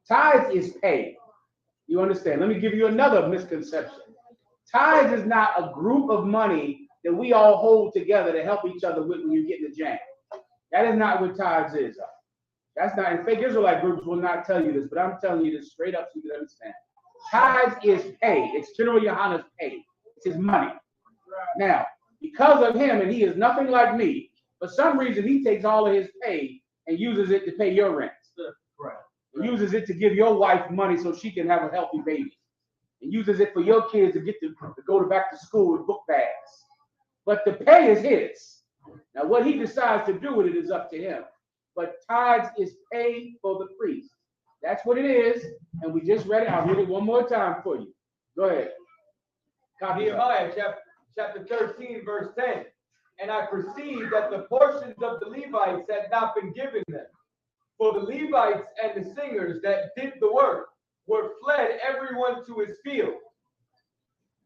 Tithes is pay. You understand? Let me give you another misconception. Tithes is not a group of money that we all hold together to help each other with when you get in the jam. That is not what tithes is. That's not, in fact, Israelite groups will not tell you this, but I'm telling you this straight up so you can understand. Tithes is pay. It's General Yohana's pay. It's his money. Now, because of him, and he is nothing like me, for some reason he takes all of his pay and uses it to pay your rent. Right. And uses it to give your wife money so she can have a healthy baby. And uses it for your kids to get to go back to school with book bags. But the pay is his. Now, what he decides to do with it is up to him. But tithes is paid for the priest. That's what it is. And we just read it. I'll read it one more time for you. Go ahead. Nehemiah chapter 13, verse 10. And I perceived that the portions of the Levites had not been given them. For the Levites and the singers that did the work were fled everyone to his field.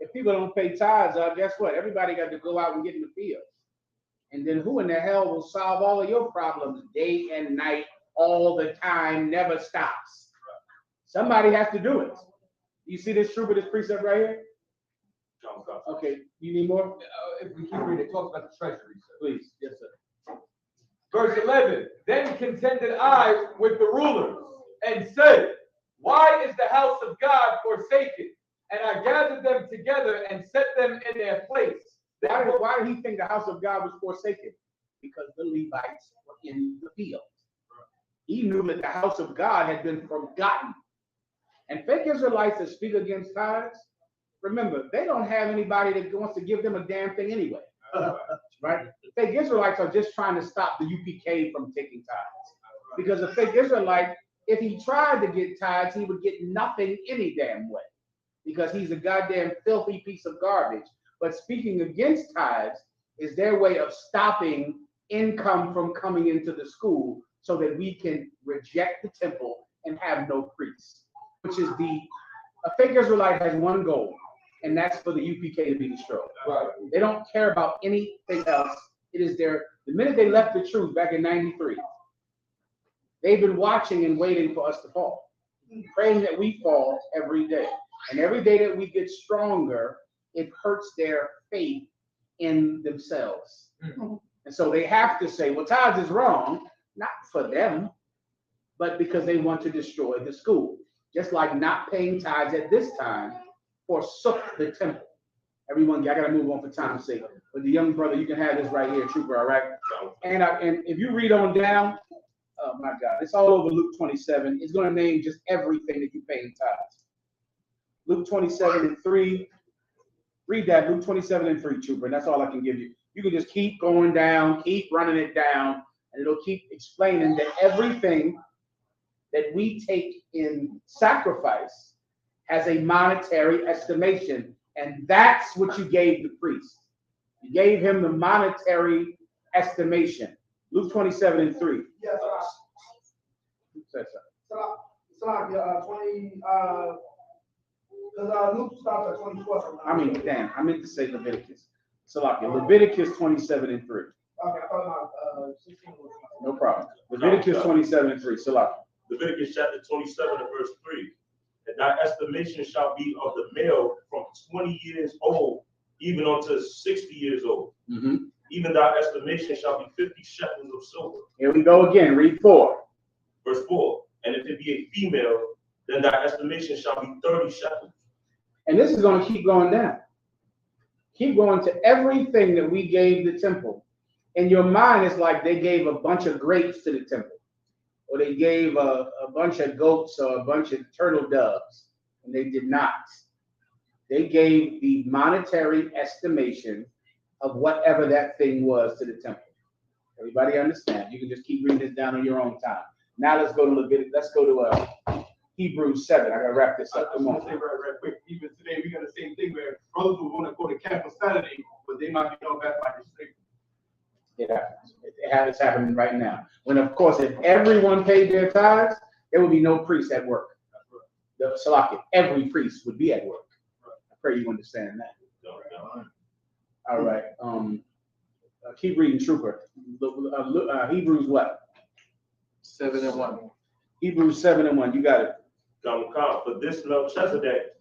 If people don't pay tithes, guess what? Everybody got to go out and get in the fields. And then who in the hell will solve all of your problems day and night, all the time, never stops? Somebody has to do it. You see this trooper, this precept right here? Okay, you need more? If we keep reading, it talks about the treasury, sir. Please, yes, sir. Verse 11, then contended I with the rulers and said, why is the house of God forsaken? And I gathered them together and set them in their place. Why did he think the house of God was forsaken? Because the Levites were in the field. He knew that the house of God had been forgotten. And fake Israelites that speak against tithes, remember, they don't have anybody that wants to give them a damn thing anyway. Right? Fake Israelites are just trying to stop the UPK from taking tithes. Because a fake Israelite, if he tried to get tithes, he would get nothing any damn way. Because he's a goddamn filthy piece of garbage. But speaking against tithes is their way of stopping income from coming into the school so that we can reject the temple and have no priests. Which is a fake Israelite has one goal, and that's for the UPK to be destroyed. Right. They don't care about anything else. It is the minute they left the truth back in 93, they've been watching and waiting for us to fall, praying that we fall every day. And every day that we get stronger, it hurts their faith in themselves. Mm-hmm. And so they have to say, well, tithes is wrong, not for them, but because they want to destroy the school. Just like not paying tithes at this time forsook the temple. Everyone, I got to move on for time's sake. But the young brother, you can have this right here, trooper, all right? And if you read on down, oh my God, it's all over Luke 27. It's going to name just everything that you pay in tithes. Luke 27:3. Read that, Luke 27:3, trooper, and that's all I can give you. You can just keep going down, keep running it down, and it'll keep explaining that everything that we take in sacrifice has a monetary estimation, and that's what you gave the priest. You gave him the monetary estimation. Luke 27:3. Yes, Says so. Because Luke starts at 24. I meant to say Leviticus. Salakia, Leviticus 27:3. Okay, I thought about 16. No problem. Leviticus 27:3. Salakia. Leviticus chapter 27 and verse 3. And thy estimation shall be of the male from 20 years old, even unto 60 years old. Mm-hmm. Even thy estimation shall be 50 shekels of silver. Here we go again. Read 4. Verse 4. And if it be a female, then thy estimation shall be 30 shekels. And this is going to keep going down. Keep going to everything that we gave the temple. In your mind, it's like they gave a bunch of grapes to the temple. Or they gave a bunch of goats or a bunch of turtle doves. And they did not. They gave the monetary estimation of whatever that thing was to the temple. Everybody understand? You can just keep reading this down on your own time. Now let's go to Leviticus. Let's go to Hebrews 7. I gotta wrap this up. Come on. Right quick. Even today, we got the same thing where brothers will want to go to camp on Saturday, but they might be held back by the state. It happens. It's happening right now. When, of course, if everyone paid their tithes, there would be no priest at work. The Salakia, every priest would be at work. I pray you understand that. All right. Keep reading, trooper. Hebrews what? 7:1. Hebrews 7:1. You got it. For this Melchizedek,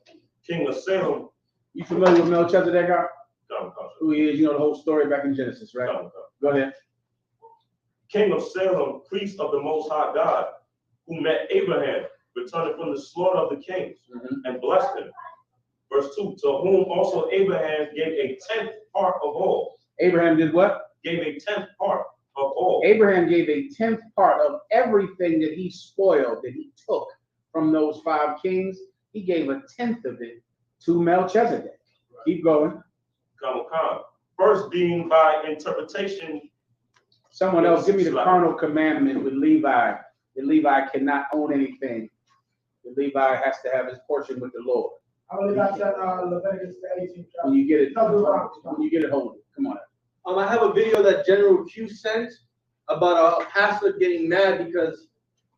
king of Salem. You familiar with Melchizedek? Who he is? You know the whole story back in Genesis, right? Go ahead. King of Salem, priest of the Most High God, who met Abraham, returning from the slaughter of the kings, and blessed him. Verse 2, to whom also Abraham gave a 10th part of all. Abraham did what? Gave a 10th part of all. Abraham gave a 10th part of everything that he spoiled, that he took from those 5 kings. He gave a 10th of it to Melchizedek. Keep going. First being by interpretation. Someone else, give me the carnal commandment with Levi. That Levi cannot own anything The Levi has to have his portion with the Lord. I believe that's at Leviticus the 18th chapter. When you get it, No, when you get it, hold it. Come on. I have a video that General Q sent about a pastor getting mad because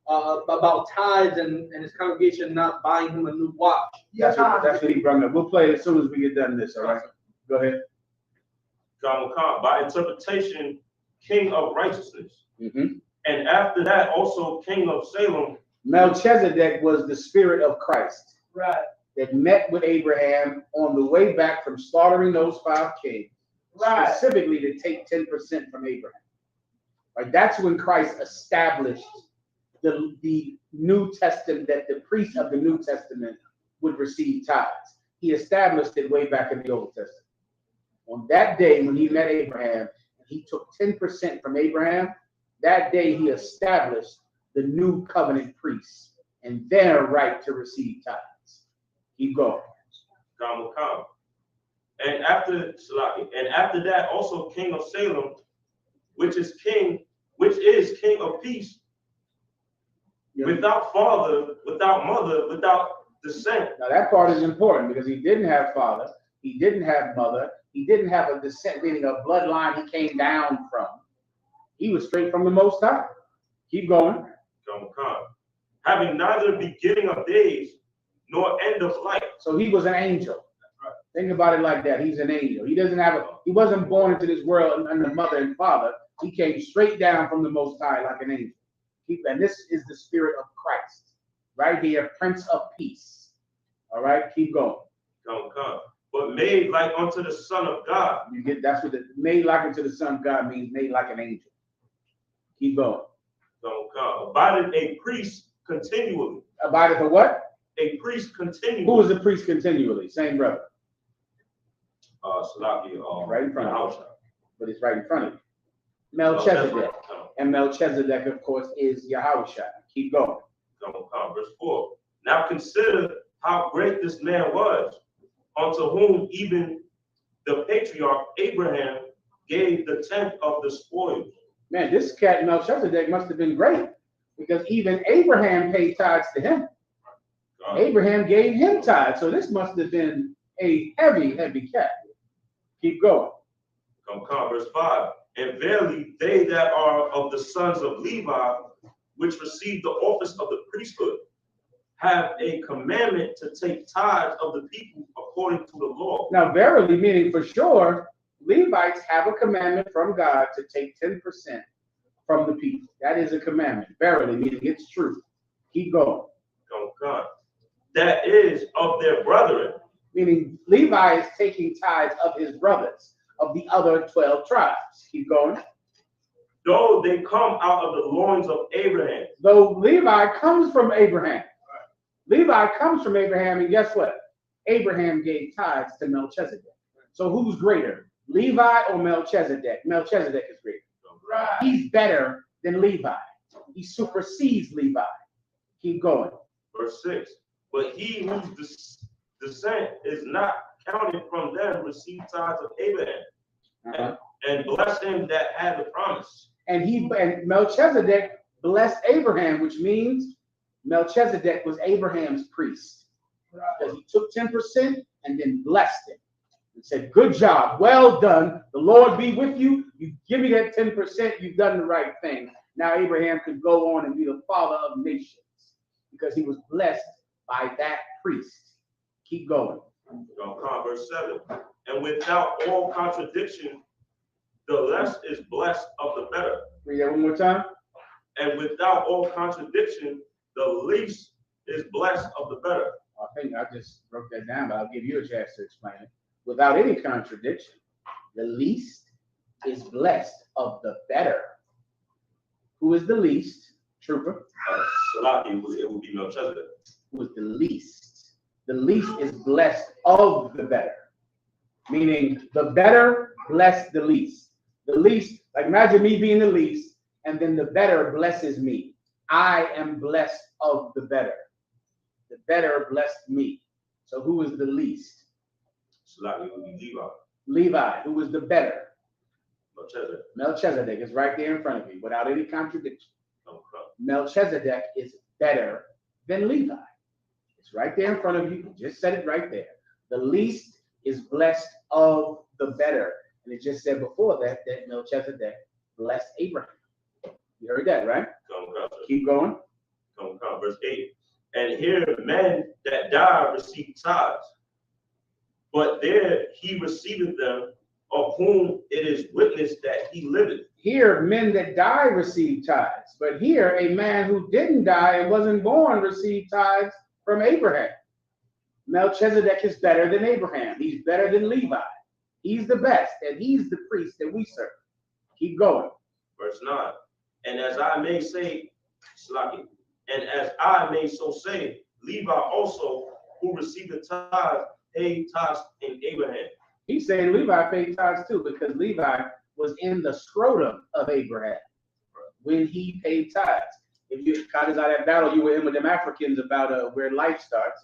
about tithes and his congregation not buying him a new watch. That's what he brought up. We'll play it as soon as we get done this, all right? Go ahead. By interpretation, king of righteousness. Mm-hmm. And after that, also king of Salem. Melchizedek was the spirit of Christ. Right. That met with Abraham on the way back from slaughtering those 5 kings. Right. Specifically to take 10% from Abraham. Right? That's when Christ established the New Testament, that the priests of the New Testament would receive tithes. He established it way back in the Old Testament. On that day when he met Abraham, he took 10% from Abraham. That day he established the new covenant priests and their right to receive tithes. Keep going. And after that, also king of Salem, which is king of peace, without father, without mother, without descent. Now that part is important because he didn't have father, he didn't have mother, he didn't have a descent, meaning a bloodline he came down from. He was straight from the Most High. Keep going. Having neither beginning of days nor end of life. So he was an angel. Think about it like that. He's an angel. He wasn't born into this world under mother and father. He came straight down from the Most High like an angel. And this is the spirit of Christ. Right here, Prince of Peace. All right, keep going. But made like unto the Son of God. That's what the made like unto the Son of God means, made like an angel. Keep going. Abideth a priest continually. Abideth a what? A priest continually. Who is a priest continually? Same brother. Right in front of you. But it's right in front of you. Melchizedek. And Melchizedek, of course, is Yahushua. Keep going. Verse 4. Now consider how great this man was, unto whom even the patriarch Abraham gave the 10th of the spoils. Man, this cat Melchizedek must have been great because even Abraham paid tithes to him. Abraham gave him tithes, so this must have been a heavy, heavy cat. Keep going. Verse 5. And verily, they that are of the sons of Levi, which receive the office of the priesthood, have a commandment to take tithes of the people according to the law. Now, verily, meaning for sure, Levites have a commandment from God to take 10% from the people. That is a commandment. Verily, meaning it's true. Keep going. That is of their brethren. Meaning Levi is taking tithes of his brothers, of the other 12 tribes. Keep going. Though they come out of the loins of Abraham. Though Levi comes from Abraham. Levi comes from Abraham, and guess what? Abraham gave tithes to Melchizedek. So who's greater, Levi or Melchizedek? Melchizedek is greater. Right. He's better than Levi. He supersedes Levi. Keep going. Verse 6. But he whose descent is not counted from them received tithes of Abraham, and bless him that had the promise. And Melchizedek blessed Abraham, which means Melchizedek was Abraham's priest. Because he took 10% and then blessed him. And said, good job, well done. The Lord be with you. You give me that 10%, you've done the right thing. Now Abraham could go on and be the father of nations because he was blessed by that priest. Keep going. Verse 7. And without all contradiction, the less is blessed of the better. Read that one more time. And without all contradiction, the least is blessed of the better. I think I just wrote that down, but I'll give you a chance to explain it. Without any contradiction, the least is blessed of the better. Who is the least? Trooper. It would be Melchizedek. Who is the least? The least is blessed of the better. Meaning the better bless the least. The least, like imagine me being the least, and then the better blesses me. I am blessed of the better. The better blessed me. So who is the least? Levi. Who is the better? Melchizedek is right there in front of you without any contradiction. Melchizedek is better than Levi. It's right there in front of you. Just said it right there. The least is blessed of the better. And it just said before that Melchizedek blessed Abraham. You heard that, right? Keep going. Verse 8. And here men that die receive tithes, but there he receiveth them, of whom it is witnessed that he liveth. Here men that die receive tithes, but here a man who didn't die and wasn't born received tithes from Abraham. Melchizedek is better than Abraham. He's better than Levi. He's the best, and he's the priest that we serve. Keep going. Verse 9. And as I may say, Slaki, and as I may so say, Levi also, who received the tithes, paid tithes in Abraham. He's saying Levi paid tithes too, because Levi was in the scrotum of Abraham when he paid tithes. If you caught us out of that battle you were in with them Africans about where life starts,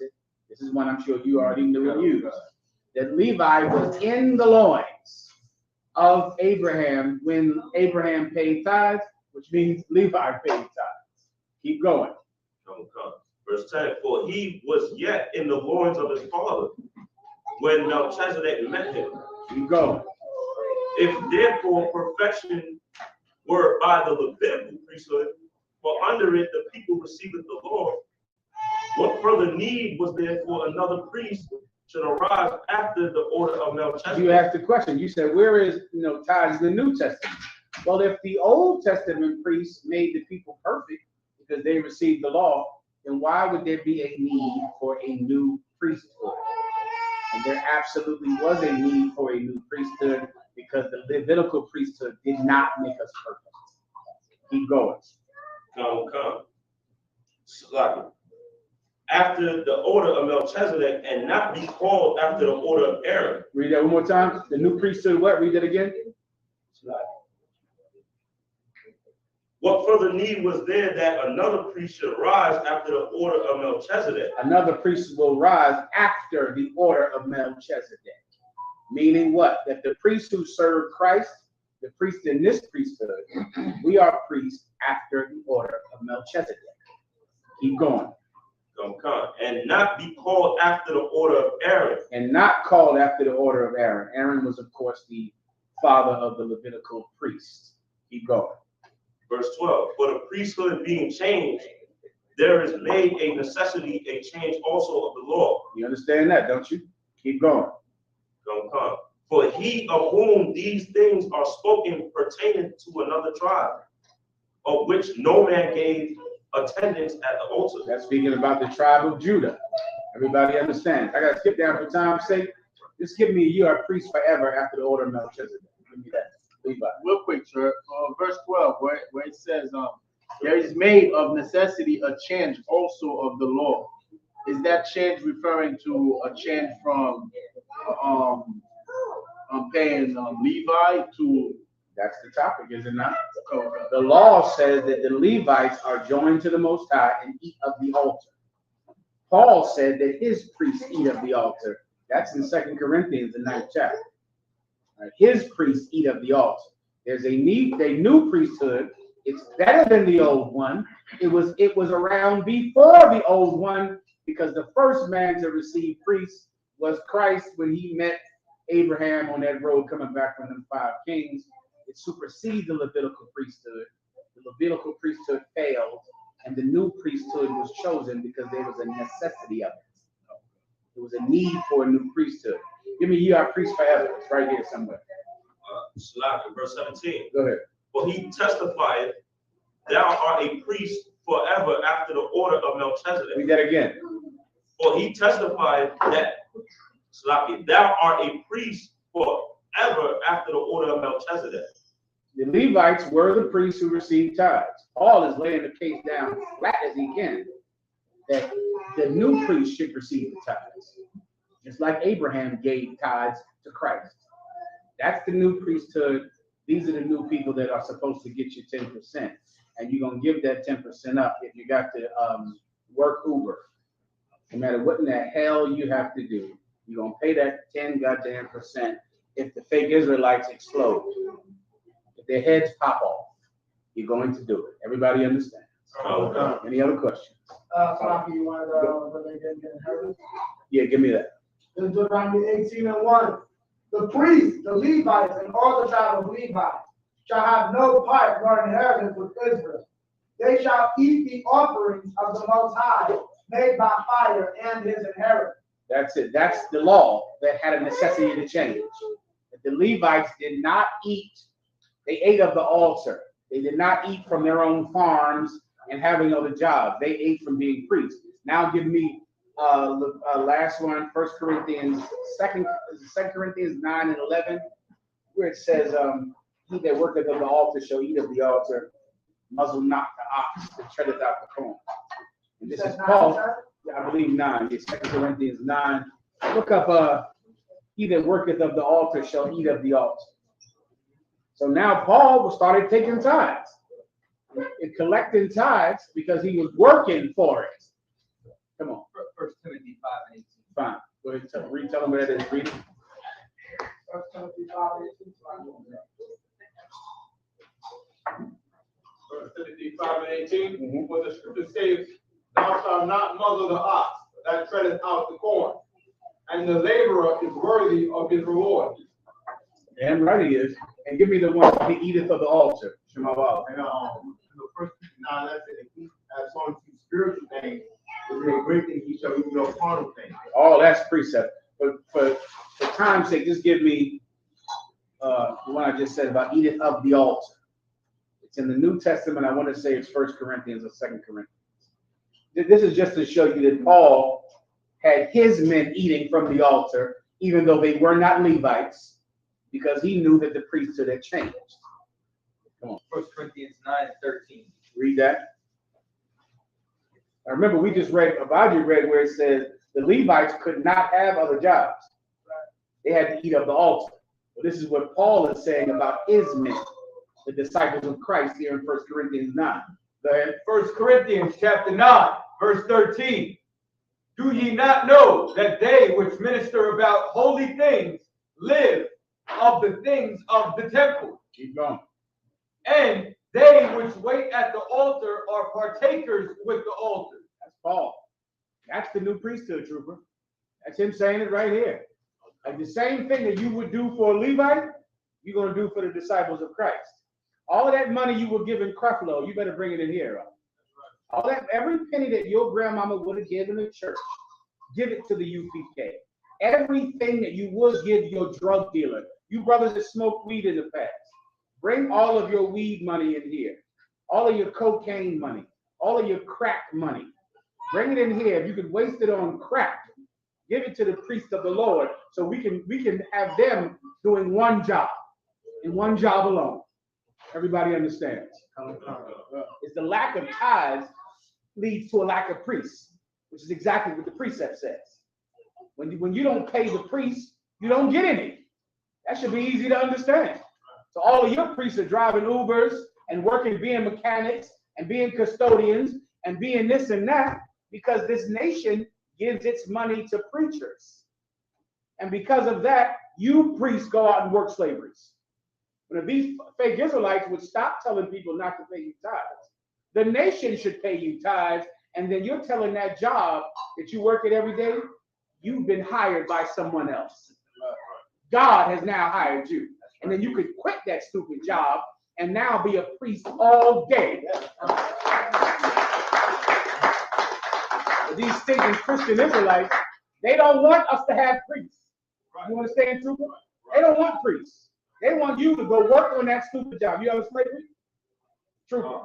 this is one I'm sure you already knew and used. That Levi was in the loins of Abraham when Abraham paid tithes, which means Levi paid tithes. Keep going. Verse 10, for he was yet in the loins of his father when Melchizedek met him. Keep going. If therefore perfection were by the Levitical priesthood, for under it the people received the law, what further need was there for another priest should arise after the order of Melchizedek? You asked the question. You said, where is tithes in the New Testament? Well, if the Old Testament priests made the people perfect because they received the law, then why would there be a need for a new priesthood? And there absolutely was a need for a new priesthood because the Levitical priesthood did not make us perfect. Keep going. Come. After the order of Melchizedek, and not be called after the order of Aaron. Read that one more time. The new priesthood, what? Read that again. What further need was there that another priest should arise after the order of Melchizedek? Another priest will rise after the order of Melchizedek. Meaning what? That the priests who serve Christ, the priests in this priesthood, we are priests after the order of Melchizedek. Keep going. And not be called after the order of Aaron. And not called after the order of Aaron. Aaron was, of course, the father of the Levitical priests. Keep going. Verse 12, for the priesthood being changed, there is made a necessity, a change also of the law. You understand that, don't you? Keep going. For he of whom these things are spoken pertaining to another tribe, of which no man gave attendance at the altar. That's speaking about the tribe of Judah. Everybody understands. I got to skip down for time's sake. Just give me, you are priest forever after the order of Melchizedek. Give me that. Levi. Real quick, sir. Verse 12, where it says, there is made of necessity a change also of the law. Is that change referring to a change from paying Levi to? That's the topic, is it not? The law says that the Levites are joined to the Most High and eat of the altar. Paul said that his priests eat of the altar. That's in 2 Corinthians, the 9th chapter. His priests eat of the altar. There's a new priesthood. It's better than the old one. It was around before the old one because the first man to receive priests was Christ when he met Abraham on that road coming back from them 5 kings. It supersedes the Levitical priesthood. The Levitical priesthood failed, and the new priesthood was chosen because there was a necessity of it. There was a need for a new priesthood. Give me, you are priest forever. It's right here somewhere. Verse 17. Go ahead. For he testified, thou art a priest forever after the order of Melchizedek. Read that again. For he testified that, thou art a priest forever after the order of Melchizedek. The Levites were the priests who received tithes. Paul is laying the case down flat as he can that the new priest should receive the tithes. Just like Abraham gave tithes to Christ. That's the new priesthood. These are the new people that are supposed to get you 10%. And you're going to give that 10% up if you got to work Uber. No matter what in the hell you have to do, you're going to pay that 10 goddamn percent if the fake Israelites explode. If their heads pop off, you're going to do it. Everybody understands. Any other questions? Sloppy, you wanted, whether they didn't get inheritance? Yeah, give me that. This is Deuteronomy 18:1. The priests, the Levites, and all the tribe of Levi shall have no part nor inheritance with Israel. They shall eat the offerings of the Most High, made by fire, and his inheritance. That's it. That's the law that had a necessity to change. The Levites did not eat. They ate of the altar. They did not eat from their own farms and having other jobs. They ate from being priests. Now give me last one, 1 Corinthians, 2 Corinthians 9 and 11, where it says, he that worketh of the altar shall eat of the altar, muzzle not the ox that treadeth out the corn. And this is Paul, I believe 9, it's 2 Corinthians 9. Look up, he that worketh of the altar shall eat of the altar. So now Paul started taking tithes and collecting tithes because he was working for it. Come on. 1 Timothy 5 and 18. Fine. Go ahead and tell them where that is. Read it. 1 Timothy 5:18. 1 Timothy 5 and 18, where the scripture says, thou shalt not muzzle the ox that treadeth out the corn, and the laborer is worthy of his reward. Damn right he is. And give me the one that eateth of the altar. Shema Baal. And the first 9 lessons, if he has on to spiritual things, is a great thing he shall eat your carnal things. Oh, that's precept. But for time's sake, just give me the one I just said about eateth of the altar. It's in the New Testament. I want to say it's 1 Corinthians or 2 Corinthians. This is just to show you that Paul had his men eating from the altar, even though they were not Levites, because he knew that the priesthood had changed. Come on. 1 Corinthians 9 and 13. Read that. I remember we just read, Abadi read where it says the Levites could not have other jobs. They had to eat of the altar. Well, this is what Paul is saying about his men, the disciples of Christ, here in 1 Corinthians 9. Go ahead. 1 Corinthians chapter 9, verse 13. Do ye not know that they which minister about holy things live of the things of the temple? Keep going. And they which wait at the altar are partakers with the altar. That's Paul. That's the new priesthood, trooper. That's him saying it right here. Like the same thing that you would do for a Levite, you're going to do for the disciples of Christ. All of that money you were giving Creflo, you better bring it in here. All that, every penny that your grandmama would have given the church, give it to the UPK. Everything that you would give your drug dealer, you brothers that smoked weed in the past, bring all of your weed money in here. All of your cocaine money, all of your crack money. Bring it in here. If you could waste it on crack, give it to the priest of the Lord so we can have them doing one job and one job alone. Everybody understands. It's the lack of tithes leads to a lack of priests, which is exactly what the precept says. When you don't pay the priest, you don't get any. That should be easy to understand. So all of your priests are driving Ubers and working, being mechanics and being custodians and being this and that because this nation gives its money to preachers. And because of that, you priests go out and work slaveries. When these fake Israelites would stop telling people not to pay you tithes, the nation should pay you tithes, and then you're telling that job that you work it every day, you've been hired by someone else. God has now hired you. And then you could quit that stupid job and now be a priest all day. These stinking Christian Israelites, they don't want us to have priests. You understand, Trooper? They don't want priests. They want you to go work on that stupid job. You have a slavery? Trooper.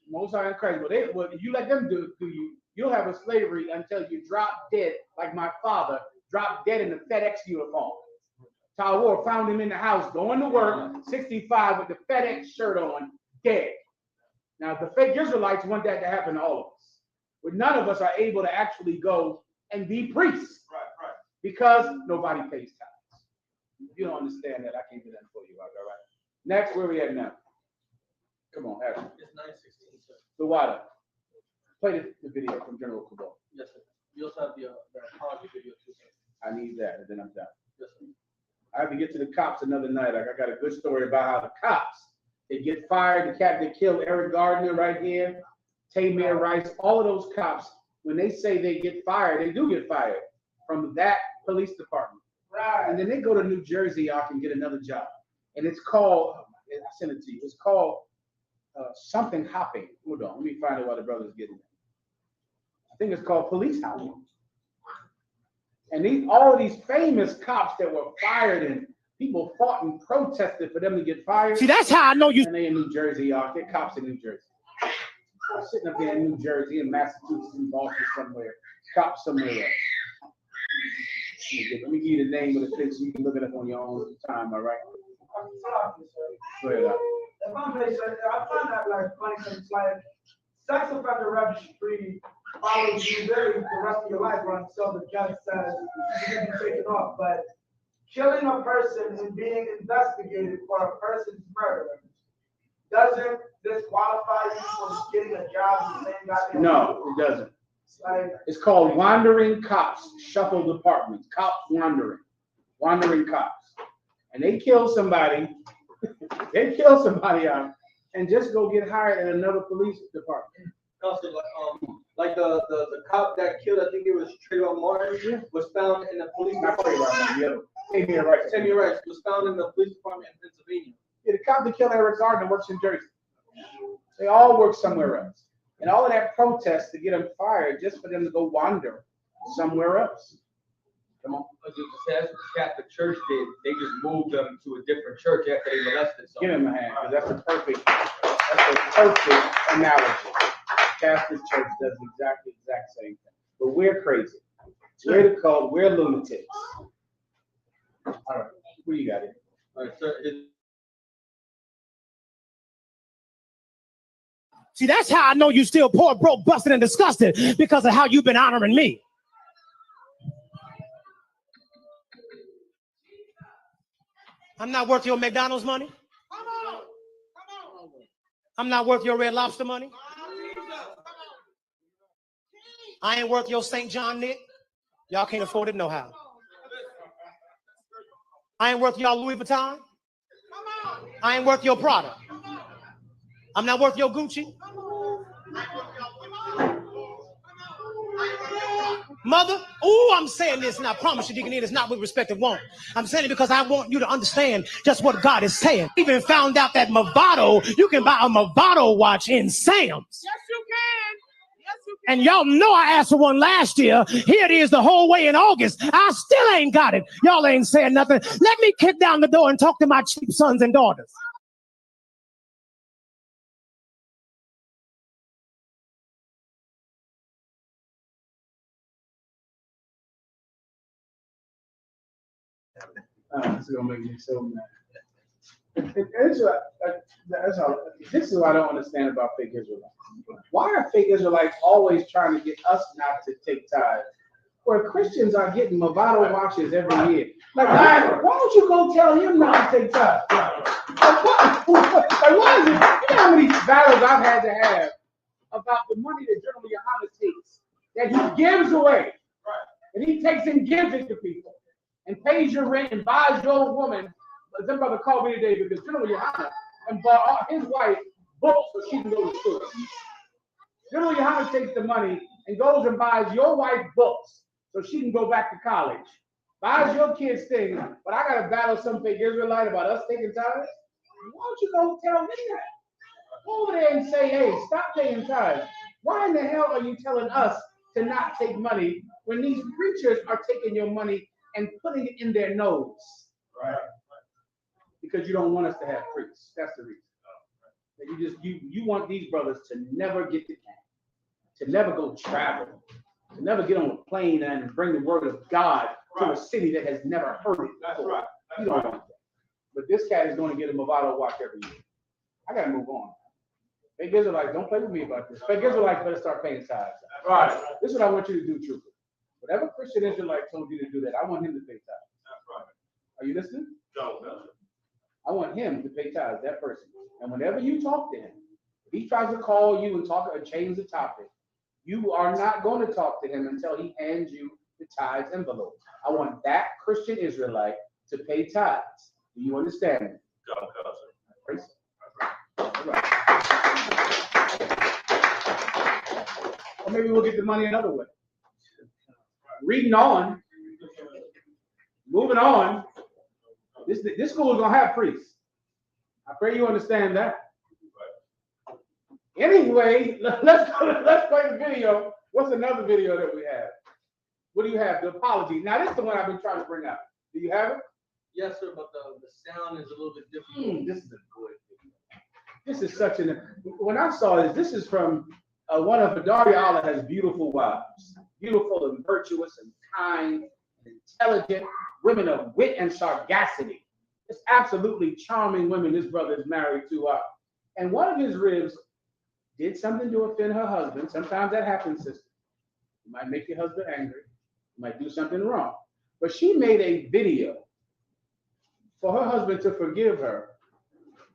Most High in Christ. Well, if you let them do it to you, you'll have a slavery until you drop dead, like my father dropped dead in the FedEx uniform. Tawar found him in the house going to work, 65 with the FedEx shirt on, dead. Now, the fake Israelites want that to happen to all of us. But none of us are able to actually go and be priests. Right. Because nobody pays tithes. If you don't understand that, I can't do that for you. All right. Next, where we at now? Come on, Harry. It's 9:16, sir. So Wada, play the video from General Cabal. Yes, sir. You also have the apology video too, sir. I need that, and then I'm done. Yes, sir. I have to get to the cops another night. Like I got a good story about how the cops They get fired. The cat that killed Eric Gardner right here, Tamir Rice, all of those cops, when they say they get fired, they do get fired from that police department. Right. And then they go to New Jersey, y'all can get another job. And it's called, I sent it to you, it's called something hopping. Hold on, let me find out why the brother's getting it. I think it's called police hopping. And all of these famous cops that were fired and people fought and protested for them to get fired. See, that's how I know you. And they in New Jersey, y'all. They're cops in New Jersey. I'm sitting up here in New Jersey, in Massachusetts, in Boston somewhere. Cops somewhere else. Let me give you the name of the place so you can look it up on your own time, all right? Go ahead. If I'm based, I find that like funny because it's like sex offender registry follows you there the rest of your life until the judge says you can be taken off. But killing a person and being investigated for a person's murder doesn't disqualify you from getting a job in the same goddamn. No, it doesn't. Like, it's called wandering cops, shuffle departments, cops wandering cops. And they kill somebody, out and just go get hired at another police department. Also, like the cop that killed, I think it was Trayvon Martin, was found in the police department. Tamir Rice was found in the police department in Pennsylvania. Yeah, the cop that killed Eric Gardner works in Jersey. They all work somewhere else. And all of that protest to get them fired just for them to go wander somewhere else. Come on. That's what the Catholic Church did. They just moved them to a different church after they molested someone. Give him a hand, because that's a perfect analogy. The Catholic Church does the exact same thing. But we're crazy. We're the cult. We're lunatics. All right. What you got here? All right, sir. See, that's how I know you still poor, broke, busted, and disgusted because of how you've been honoring me. I'm not worth your McDonald's money. I'm not worth your Red Lobster money. I ain't worth your St. John Nick. Y'all can't afford it no how. I ain't worth y'all Louis Vuitton. I ain't worth your Prada. I'm not worth your Gucci. Mother, I'm saying this, and I promise you, Deacon, it's not with respect to want. I'm saying it because I want you to understand just what God is saying. Even found out that Movado, you can buy a Movado watch in Sam's. Yes, you can. Yes, you can. And y'all know I asked for one last year. Here it is the whole way in August. I still ain't got it. Y'all ain't saying nothing. Let me kick down the door and talk to my cheap sons and daughters. This is gonna make me so mad. This is what I don't understand about fake Israelites. Why are fake Israelites always trying to get us not to take tithes, where Christians are getting Movado watches every year? Like, why don't you go tell him not to take tithes? Like, why is it? You know how many battles I've had to have about the money that General Yohana takes, that he gives away, and he takes and gives it to people, and pays your rent and buys your woman. Some brother called me today because General Yohana and bought his wife books so she can go to school. General Yohana takes the money and goes and buys your wife books so she can go back to college. Buys your kids things, but I gotta battle some fake Israelite about us taking tithes. Why don't you go tell me that? Go over there and say, hey, stop paying tithes. Why in the hell are you telling us to not take money when these preachers are taking your money and putting it in their nose? Right. Because you don't want us to have priests. That's the reason. You want these brothers to never get to camp, to never go travel, to never get on a plane and bring the word of God to a city that has never heard it. That's right. You don't want that. But this cat is going to get a Movado watch every year. I gotta move on. Fake Israelites, don't play with me about this. Fake Israelites better start paying tithes. Right. This is what I want you to do, truthfully. Whatever Christian Israelite told you to do that, I want him to pay tithes. That's right. Are you listening? No. I want him to pay tithes, that person. And whenever you talk to him, if he tries to call you and talk or change the topic, you are not going to talk to him until he hands you the tithes envelope. I want that Christian Israelite to pay tithes. Do you understand me? God, Praise Or maybe we'll get the money another way. Reading on, moving on. This school is gonna have priests. I pray you understand that. Anyway, let's play the video. What's another video that we have? What do you have? The apology. Now this is the one I've been trying to bring out. Do you have it? Yes, sir, but the sound is a little bit different. This is a good video. This is such an. When I saw this is from one of Daria Allah has beautiful wives, beautiful and virtuous and kind and intelligent women of wit and sagacity. It's absolutely charming women this brother is married to. And one of his ribs did something to offend her husband. Sometimes that happens, sister. You might make your husband angry. You might do something wrong. But she made a video for her husband to forgive her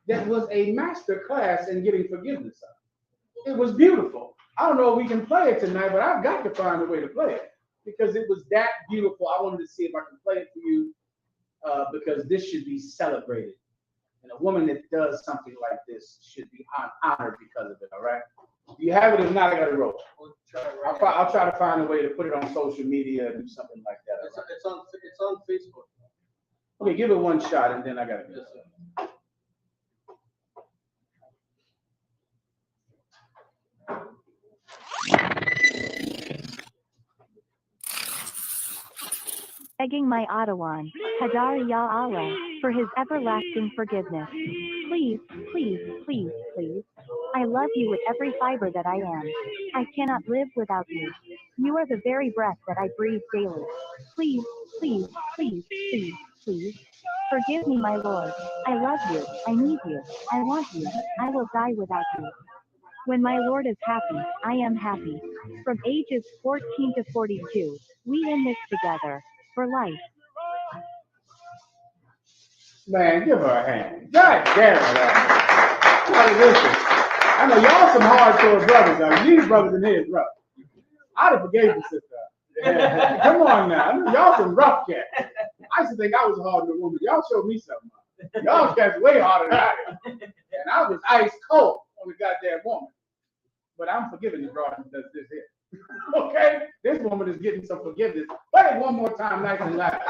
that was a master class in getting forgiveness of. It was beautiful. I don't know if we can play it tonight, but I've got to find a way to play it because it was that beautiful. I wanted to see if I can play it for you because this should be celebrated. And a woman that does something like this should be honored because of it, all right? Do you have it? If not, I got to roll. I'll try to find a way to put it on social media and do something like that. Right? It's on Facebook. Okay, give it one shot and then I got to do it. Begging my Adawan, Hadar Ya Allah, for his everlasting forgiveness. Please, please, please, please. I love you with every fiber that I am. I cannot live without you. You are the very breath that I breathe daily. Please, please, please, please, please. Forgive me, my Lord. I love you. I need you. I want you. I will die without you. When my Lord is happy, I am happy. From ages 14 to 42, we in this together. For life. Man, give her a hand. God damn it. Listen, I know y'all some hardcore brothers. I mean, these brothers in here is rough. I'd have forgave the sister. Come on now. I know y'all some rough cats. I used to think I was a harder woman. Y'all showed me something. Y'all cats way harder than I am. And I was ice cold on the goddamn woman. But I'm forgiving the broad who does this here. Okay? This woman is getting some forgiveness. Play it one more time, nice and loud.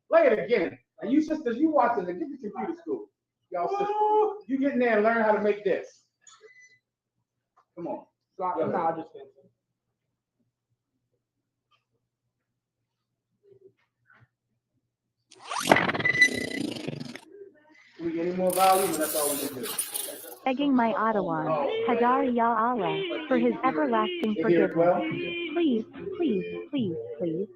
Play it again. And you sisters, you watch it and get to computer school. Y'all sisters, you get in there and learn how to make this. Come on. Can we get any more volume? That's all we can do. Begging my Adawan, Hadar Ya Allah, for his everlasting forgiveness. Please, please, please, please.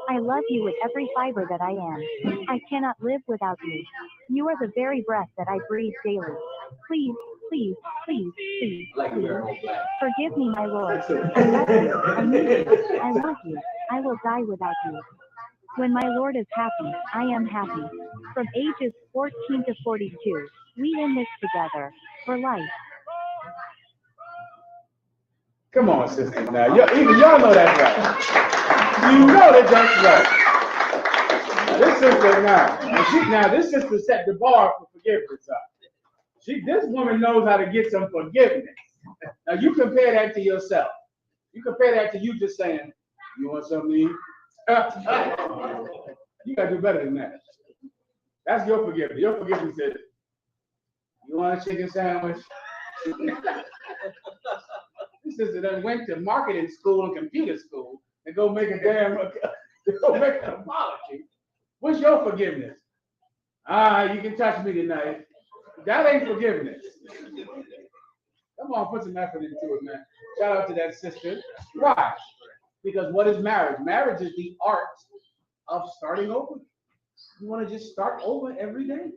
I love you with every fiber that I am. I cannot live without you. You are the very breath that I breathe daily. Please, please, please, please, please. Forgive me, my Lord. I love you. I need you. I want you. I will die without you. When my Lord is happy, I am happy. From ages 14 to 42, we in this together. For life. Come on, sisters. Now, even y'all know that's right. You know that that's right. Now, this sister this sister set the bar for forgiveness up. This woman knows how to get some forgiveness. Now, you compare that to yourself. You compare that to you just saying, "You want something to eat?" You gotta do better than that. That's your forgiveness. Your forgiveness is. You want a chicken sandwich? This sister done went to marketing school and computer school and go make an apology. What's your forgiveness? You can touch me tonight. That ain't forgiveness. Come on, put some effort into it, man. Shout out to that sister. Why? Because what is marriage? Marriage is the art of starting over. You want to just start over every day.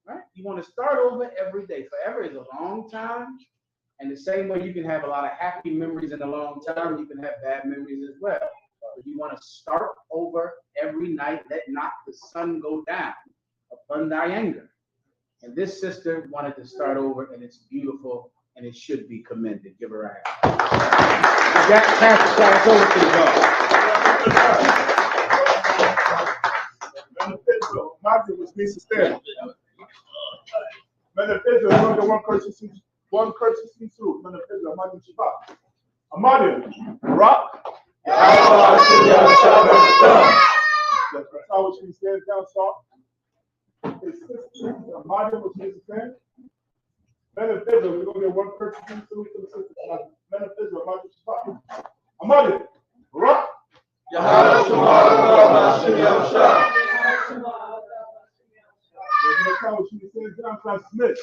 Right? You want to start over every day. Forever is a long time. And the same way you can have a lot of happy memories in a long time, you can have bad memories as well. But you want to start over every night. Let not the sun go down upon thy anger. And this sister wanted to start over, and it's beautiful, and it should be commended. Give her a hand. That pass the over to the God. Matthew was me sister. Manifesto, one courtesy suit. Manifesto, Matthew Chiba. Amadu, Rock. That's how she stands down, start. His sister, Amadu, which is a friend. Metaphysical, we're going to get one person to the sister. Metaphysical, Amadu, Rock. Next time she stands down, Smith.